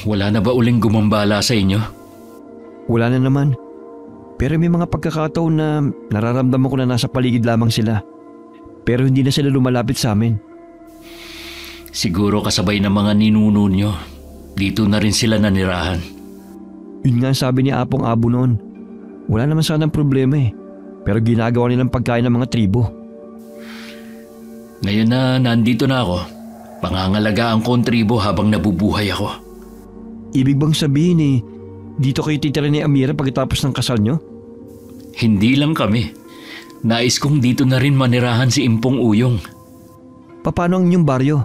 Wala na ba uling gumambala sa inyo? Wala na naman. Pero may mga pagkakataon na nararamdaman ko na nasa paligid lamang sila. Pero hindi na sila lumalapit sa amin. Siguro kasabay ng mga ninuno nyo. Dito na rin sila nanirahan. Yun nga sabi ni Apong Abo noon. Wala naman sanang problema eh. Pero ginagawa nilang pagkain ng mga tribo. Ngayon na nandito na ako, pangangalagaan ko ang tribo habang nabubuhay ako. Ibig bang sabihin eh, dito kayo titira ni Amira pagkatapos ng kasal nyo? Hindi lang kami. Nais kong dito na rin manirahan si Impong Uyong. Paano ang inyong baryo?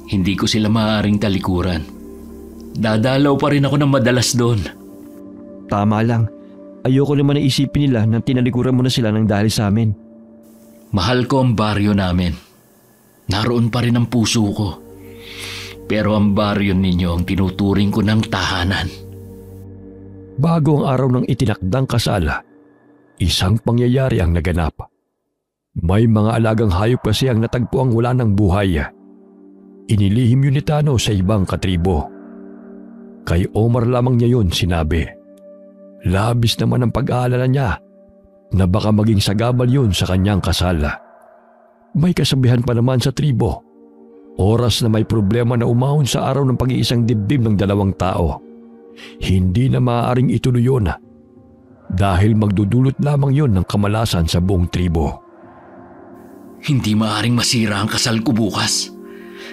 Hindi ko sila maaaring talikuran. Dadalaw pa rin ako ng madalas doon. Tama lang. Ayoko naman na isipin nila na tinalikuran mo na sila ng dahil sa amin. Mahal ko ang baryo namin. Naroon pa rin ang puso ko. Pero ang baryo ninyo ang tinuturing ko ng tahanan. Bago ang araw ng itinakdang kasal, isang pangyayari ang naganap. May mga alagang hayop kasi ang natagpuang wala ng buhay. Inilihim yun ni Tano sa ibang katribo. Kay Omar lamang niya yun sinabi. Labis naman ang pag-aalala niya na baka maging sagabal yun sa kanyang kasal. May kasabihan pa naman sa tribo. Oras na may problema na umahon sa araw ng pag-iisang dibdib ng dalawang tao, hindi na maaaring ituloy yun dahil magdudulot lamang yun ng kamalasan sa buong tribo. Hindi maaaring masira ang kasal ko bukas.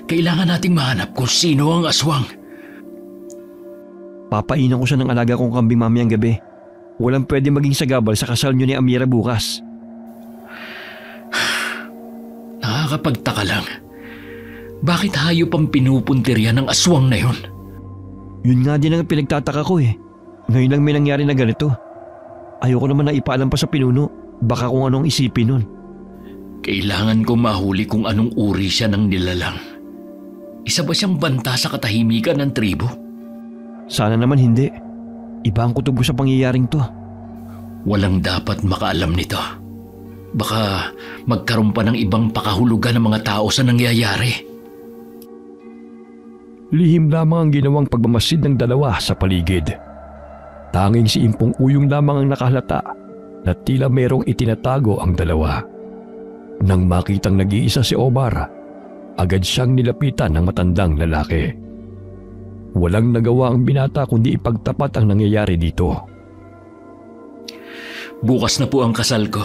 Kailangan nating mahanap kung sino ang aswang. Papainan ko siya ng alaga kong kambing mamayang gabi. Walang pwede maging sagabal sa kasal nyo ni Amira bukas. Nakakapagtaka lang. Bakit hayop ang pinupuntirya ng aswang na yun? Yun nga din ang pinagtataka ko eh. Ngayon lang may nangyari na ganito. Ayoko naman na ipaalam pa sa pinuno. Baka kung anong isipin nun. Kailangan ko mahuli kung anong uri siya ng nilalang. Isa ba siyang banta sa katahimikan ng tribo? Sana naman hindi. Iba ang kutob ko sa pangyayaring to. Walang dapat makaalam nito. Baka magkaroon pa ng ibang pakahulugan ng mga tao sa nangyayari. Lihim lamang ang ginawang pagmamasid ng dalawa sa paligid. Tanging si Impong Uyong lamang ang nakahalata na tila merong itinatago ang dalawa. Nang makitang nag-iisa si Omar, agad siyang nilapitan ng matandang lalaki. Walang nagawa ang binata kundi ipagtapat ang nangyayari dito. Bukas na po ang kasal ko.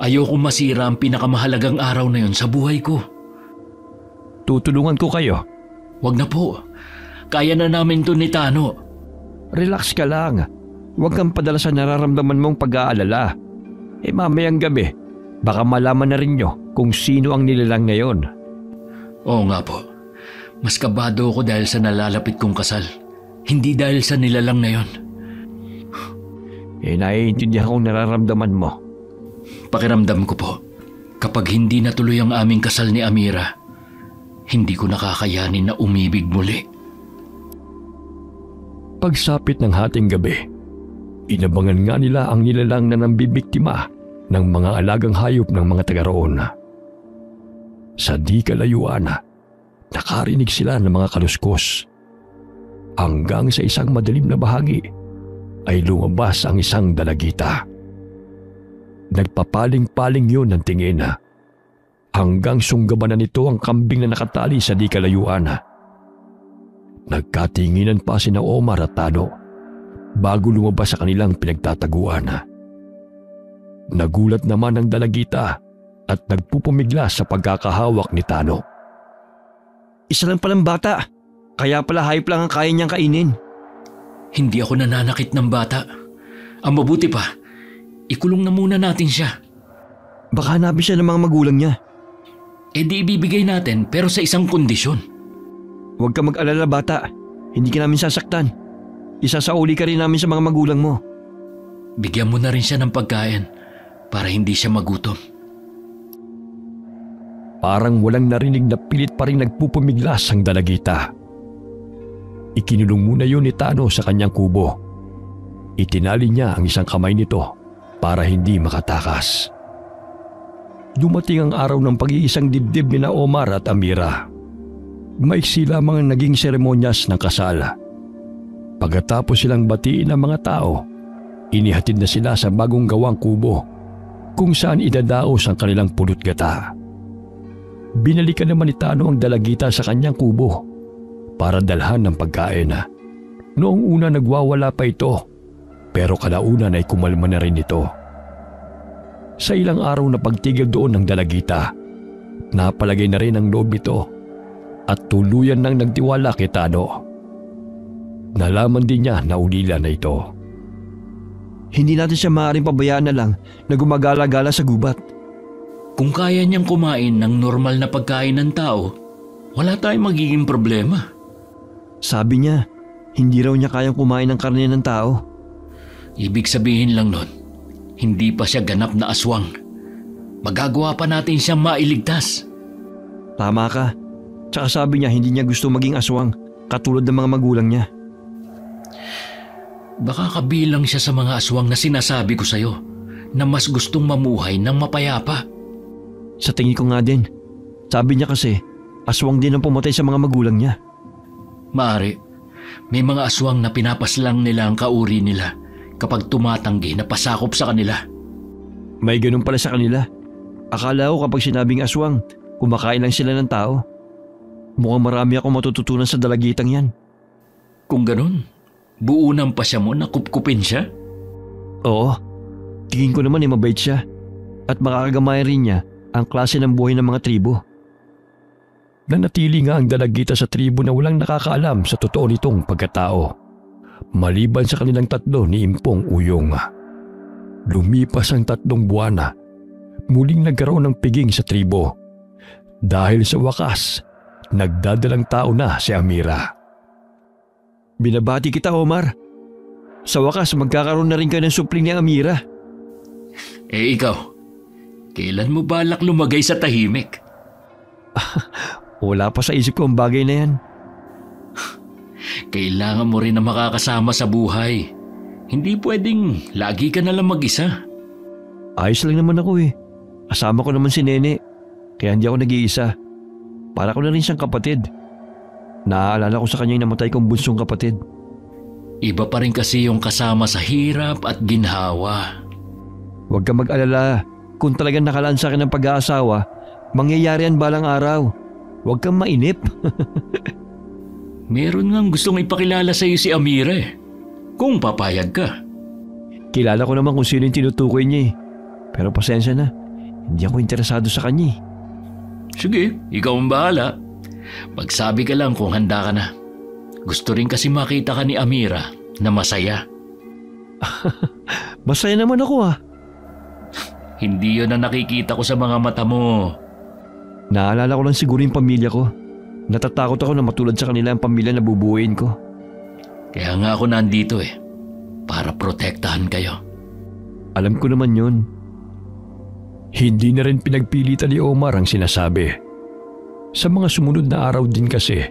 Ayokong masira ang pinakamahalagang araw na yon sa buhay ko. Tutulungan ko kayo. Wag na po. Kaya na namin to ni Tano. Relax ka lang. Huwag kang padala sa nararamdaman mong pag-aalala. Mamayang gabi, baka malaman na rin nyo kung sino ang nilalang ngayon. Oo nga po. Mas kabado ako dahil sa nalalapit kong kasal. Hindi dahil sa nilalang na yon. Naiintindihan kong nararamdaman mo. Pakiramdam ko po, kapag hindi natuloy ang aming kasal ni Amira, hindi ko nakakayanin na umibig muli. Pagsapit ng hating gabi, inabangan nga nila ang nilalang na nambibiktima ng mga alagang hayop ng mga taga roon. Sa di kalayuan, nakarinig sila ng mga kaluskos. Hanggang sa isang madilim na bahagi ay lumabas ang isang dalagita. Nagpapaling-paling yun ng tingin hanggang sunggaban na nito ang kambing na nakatali sa di kalayuan. Nagkatinginan pa sina Omar at Tano bago lumabas sa kanilang pinagtataguan. Nagulat naman ang dalagita at nagpupumigla sa pagkakahawak ni Tano. Isa lang palang bata. Kaya pala hype lang ang kaya niyang kainin. Hindi ako nananakit ng bata. Ang mabuti pa, ikulong na muna natin siya. Baka hanapin siya ng mga magulang niya. E di ibibigay natin pero sa isang kondisyon. Huwag ka mag-alala bata. Hindi ka namin sasaktan. Isasauli ka rin namin sa mga magulang mo. Bigyan mo na rin siya ng pagkain para hindi siya magutom. Parang walang narinig na pilit pa rin nagpupumiglas ang dalagita. Ikinulong muna yun ni Tano sa kanyang kubo. Itinali niya ang isang kamay nito para hindi makatakas. Dumating ang araw ng pag-iisang dibdib ni na Omar at Amira. Maiksi lamang ang naging seremonyas ng kasal. Pagkatapos silang batiin ng mga tao, inihatid na sila sa bagong gawang kubo kung saan idadaos ang kanilang pulot gata. Binalikan naman ni Tano ang dalagita sa kanyang kubo para dalhan ng pagkain. Noong una nagwawala pa ito, pero kalaunan ay kumalma na rin ito. Sa ilang araw na pagtigil doon ng dalagita, napalagay na rin ang loob ito at tuluyan nang nagtiwala kay Tano. Nalaman din niya na ulila na ito. Hindi natin siya maaaring pabayaan na lang na gumagala-gala sa gubat. Kung kaya niyang kumain ng normal na pagkain ng tao, wala tayong magiging problema. Sabi niya, hindi raw niya kayang kumain ng karne ng tao. Ibig sabihin lang nun, hindi pa siya ganap na aswang. Magagawa pa natin siyang mailigtas. Tama ka. Tsaka sabi niya hindi niya gusto maging aswang katulad ng mga magulang niya. Baka kabilang siya sa mga aswang na sinasabi ko sa'yo na mas gustong mamuhay ng mapayapa. Sa tingin ko nga din. Sabi niya kasi, aswang din ang pumatay sa mga magulang niya. Maaari, may mga aswang na pinapaslang nila ang kauri nila kapag tumatanggi na pasakop sa kanila. May ganun pala sa kanila. Akala ko kapag sinabing aswang, kumakain lang sila ng tao. Mukhang marami akong matututunan sa dalagitang yan. Kung ganun, buunan pa siya mo na kupkupin siya? Oo, tingin ko naman mabait siya at makakagamay rin niya ang klase ng buhay ng mga tribo. Nanatili nga ang dalagita sa tribo na walang nakakaalam sa totoo nitong pagkatao. Maliban sa kanilang tatlo ni Impong Uyong. Lumipas ang 3 buwan na, muling nagkaroon ng piging sa tribo. Dahil sa wakas, nagdadalang tao na si Amira. Binabati kita, Omar. Sa wakas, magkakaroon na rin kayo ng supling ni Amira. Eh ikaw, kailan mo balak lumagay sa tahimik? Wala pa sa isip ko ang bagay na yan. Kailangan mo rin na makakasama sa buhay. Hindi pwedeng lagi ka na lang mag-isa. Ayos lang naman ako eh. Kasama ko naman si Nene. Kaya hindi ako nag-iisa. Para ko na rin siyang kapatid. Naaalala ko sa kanya yung namatay kong bunsong kapatid. Iba pa rin kasi yung kasama sa hirap at ginhawa. Huwag ka mag-alala. Kung talagang nakalaan sa akin ng pag-aasawa, mangyayari yan balang araw. Huwag kang mainip. Meron ngang gustong ipakilala sa iyo si Amira eh. Kung papayag ka. Kilala ko naman kung sino yung tinutukoy niya eh. Pero pasensya na. Hindi ako interesado sa kanya eh. Sige, ikaw ang bahala. Magsabi ka lang kung handa ka na. Gusto rin kasi makita ka ni Amira na masaya. Masaya naman ako ah. Hindi yun ang nakikita ko sa mga mata mo. Naalala ko lang siguro yung pamilya ko. Natatakot ako na matulad sa kanila ang pamilya na bubuuin ko. Kaya nga ako nandito eh. Para protektahan kayo. Alam ko naman yun. Hindi na rin pinagpilitan ni Omar ang sinasabi. Sa mga sumunod na araw din kasi,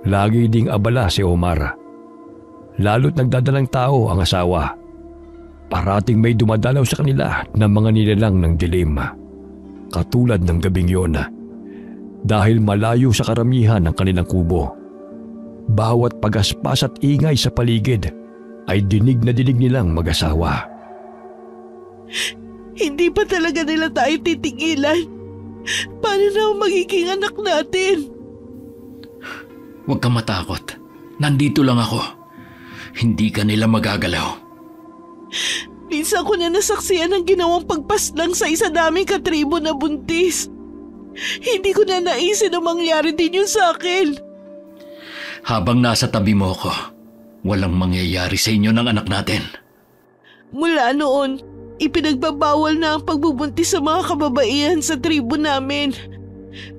lagi ding abala si Omar. Lalo't nagdadalang tao ang asawa. Parating may dumadalaw sa kanila ng mga nilalang ng dilim. Katulad ng gabing yon. Dahil malayo sa karamihan ng kanilang kubo. Bawat pagaspas at ingay sa paligid ay dinig na dinig nilang mag-asawa. Hindi pa talaga nila tayo titigilan. Paano na ang magiging anak natin? Huwag kang matakot. Nandito lang ako. Hindi ka nila magagalaw. Minsan ko na nasaksiyan ang ginawang pagpaslang sa isa naming katribo na buntis. Hindi ko na naisip na mangyari din yun sa akin. habang nasa tabi mo ko, walang mangyayari sa inyo ng anak natin. Mula noon, ipinagbabawal na ang pagbubuntis sa mga kababaihan sa tribo namin.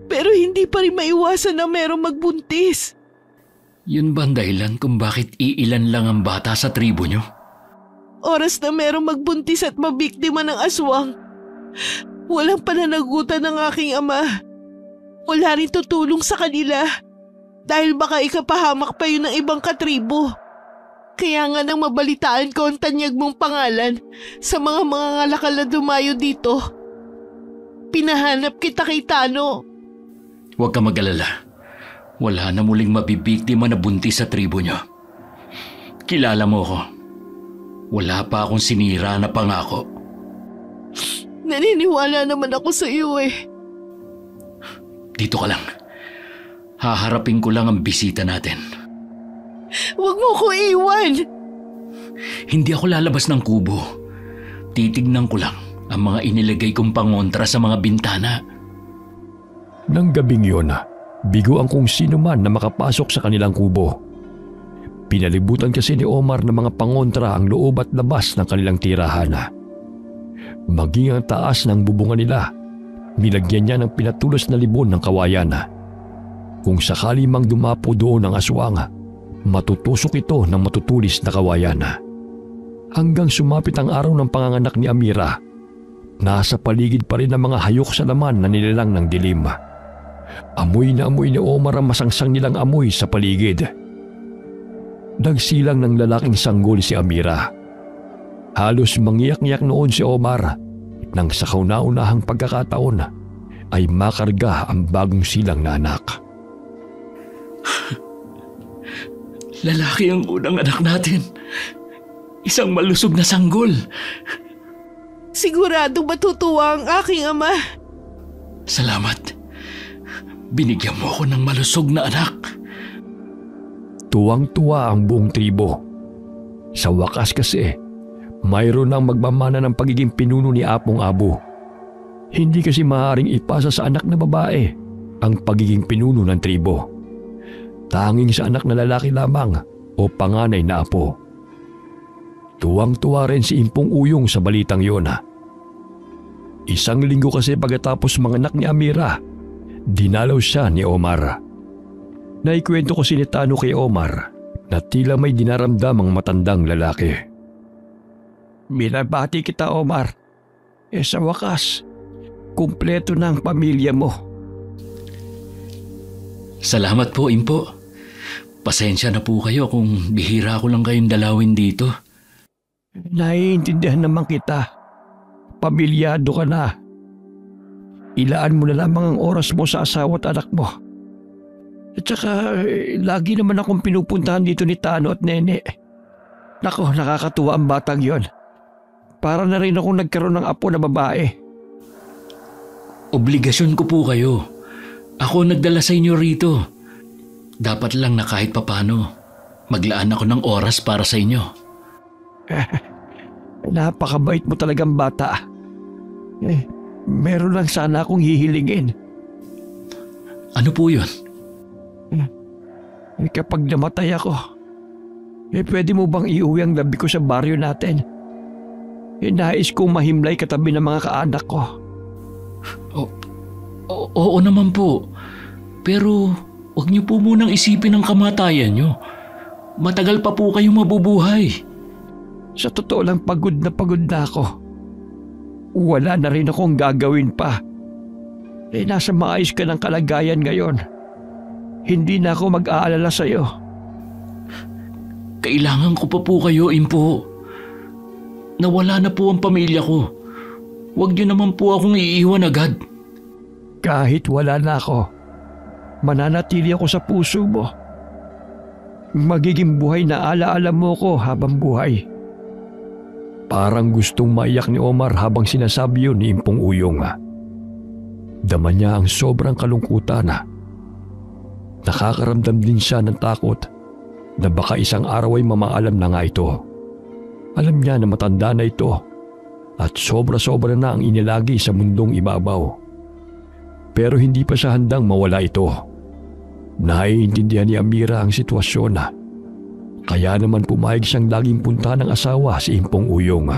Pero hindi pa rin maiwasan na merong magbuntis. Yun ba ang dahilan kung bakit iilan lang ang bata sa tribo nyo? Oras na merong magbuntis at mabiktima ng aswang, walang pananagutan ng aking ama. Wala rin tutulong sa kanila dahil baka ikapahamak pa yun ng ibang katribo. Kaya nga nang mabalitaan ko ang tanyag mong pangalan sa mga ngalakal na dumayo dito, pinahanap kita kay Tano. Huwag ka mag-alala. Wala na muling mabibiktima na buntis sa tribo nyo. Kilala mo ko. Wala pa akong sinira na pangako. Naniniwala naman ako sa iyo eh. Dito ka lang. Haharapin ko lang ang bisita natin. Huwag mo ko iwan! Hindi ako lalabas ng kubo. Titignan ko lang ang mga inilagay kong pangontra sa mga bintana. Nang gabing yun, bigo ang kung sino man na makapasok sa kanilang kubo. Pinalibutan kasi ni Omar ng mga pangontra ang loob at labas ng kanilang tirahan. Maging ang taas ng bubungan nila, nilagyan niya ng pinatulos na libon ng kawayan. Kung sakali mang dumapo doon ang aswang, matutusok ito ng matutulis na kawayan. Hanggang sumapit ang araw ng panganganak ni Amira, nasa paligid pa rin ang mga hayok sa laman na nilalang ng dilim. Amoy na amoy ni Omar ang masangsang nilang amoy sa paligid. Nagsilang ng lalaking sanggol si Amira. Halos mangiyak-ngiyak noon si Omar nang sa kauna-unahang pagkakataon ay makarga ang bagong silang na anak. Lalaki ang unang anak natin. Isang malusog na sanggol. Sigurado matutuwa ang aking ama. Salamat. Binigyan mo ako ng malusog na anak. Tuwang-tuwa ang buong tribo. Sa wakas kasi, mayroon nang magmamana ng pagiging pinuno ni Apong Abo. Hindi kasi maaaring ipasa sa anak na babae ang pagiging pinuno ng tribo. Tanging sa anak na lalaki lamang o panganay na apo. Tuwang-tuwa rin si Impong Uyong sa balitang yon. Isang linggo kasi pagkatapos manganak ni Amira, dinalaw siya ni Omar. Naikwento ko si Tano kay Omar na tila may dinaramdam ang matandang lalaki. Binabati kita, Omar. Sa wakas, kumpleto na ang pamilya mo. Salamat po, Impo. Pasensya na po kayo kung bihira ko lang kayong dalawin dito. Naiintindihan naman kita. Pamilyado ka na. Ilaan mo na lamang ang oras mo sa asawa at anak mo. At saka, lagi naman akong pinupuntahan dito ni Tano at Nene. Nako, nakakatuwa ang batang yon. Para na rin akong nagkaroon ng apo na babae. Obligasyon ko po kayo. Ako nagdala sa inyo rito. Dapat lang na kahit papano, maglaan ako ng oras para sa inyo. Napakabait mo talagang bata. Meron lang sana akong hihilingin. Ano po yun? Kapag namatay ako, pwede mo bang iuwi ang labi ko sa baryo natin? Nais kong mahimlay katabi ng mga kaanak ko. Oo naman po. Pero huwag niyo po munang isipin ang kamatayan niyo. Matagal pa po kayong mabubuhay. Sa totoo lang pagod na ako. Wala na rin akong gagawin pa. Nasa maayos ka ng kalagayan ngayon. Hindi na ako mag-aalala sa'yo. Kailangan ko pa po kayo, Impo. Nawala na po ang pamilya ko. Huwag niyo naman po akong iiwan agad. Kahit wala na ako, mananatili ako sa puso mo. Magiging buhay na alaala mo ko habang buhay. Parang gustong maiyak ni Omar habang sinasabi yun ni Impong Uyong. Dama niya ang sobrang kalungkutan. Nakakaramdam din siya ng takot na baka isang araw ay mamaalam na nga ito. Alam niya na matanda na ito at sobra-sobra na ang inilagi sa mundong ibabaw. Pero hindi pa siya handang mawala ito. Naiintindihan ni Amira ang sitwasyon. Kaya naman pumayag siyang laging punta ng asawa si Impong Uyong.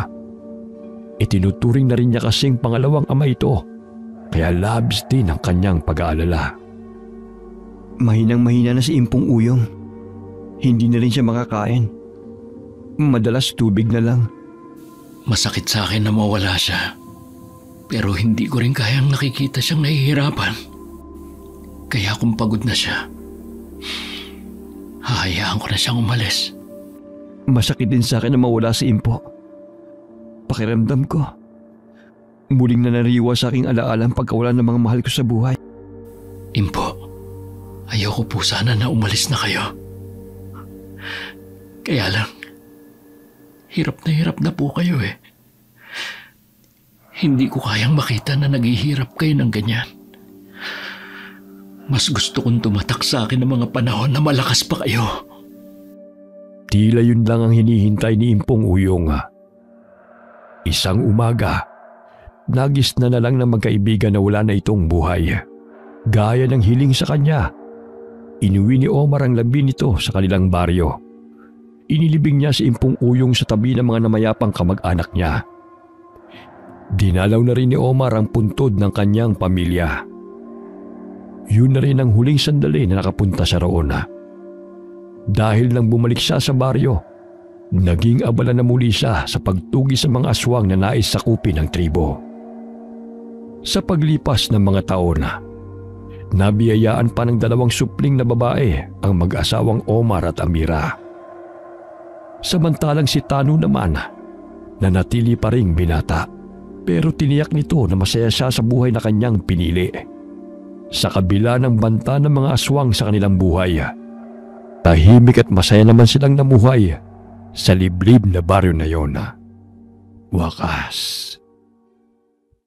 Itinuturing na rin niya kasing pangalawang ama ito, kaya labis din ang kanyang pag-aalala. Mahinang-mahina na si Impong Uyong. Hindi na rin siya makakain. Madalas tubig na lang. Masakit sa akin na mawala siya. Pero hindi ko rin kayang nakikita siyang nahihirapan. Kaya kung pagod na siya, hahayaan ko na siyang umalis. Masakit din sa akin na mawala si Impo. Pakiramdam ko, muling nanariwa sa aking alaala ang pagkawala ng mga mahal ko sa buhay. Impo, ayoko po sana na umalis na kayo. Kaya lang, hirap na po kayo eh. Hindi ko kayang makita na naghihirap kayo ng ganyan. Mas gusto kong tumatak sa akin ng mga panahon na malakas pa kayo. Tila yun lang ang hinihintay ni Impong Uyong. Isang umaga, nagis na lang ng magkaibigan na wala na itong buhay. Gaya ng hiling sa kanya, inuwi ni Omar ang labi nito sa kanilang baryo. Inilibing niya si Impong Uyong sa tabi ng mga namayapang kamag-anak niya. Dinalaw na rin ni Omar ang puntod ng kanyang pamilya. Yun na rin ang huling sandali na nakapunta sa roon. Dahil nang bumalik siya sa baryo, naging abala na muli siya sa pagtugi sa mga aswang na nais sakupin ng tribo. Sa paglipas ng mga taon, nabiyayaan pa ng dalawang supling na babae ang mag-asawang Omar at Amira. Samantalang si Tano naman, nanatili pa ring binata, pero tiniyak nito na masaya siya sa buhay na kanyang pinili. Sa kabila ng banta ng mga aswang sa kanilang buhay, tahimik at masaya naman silang namuhay sa liblib na baryo na yon. Wakas,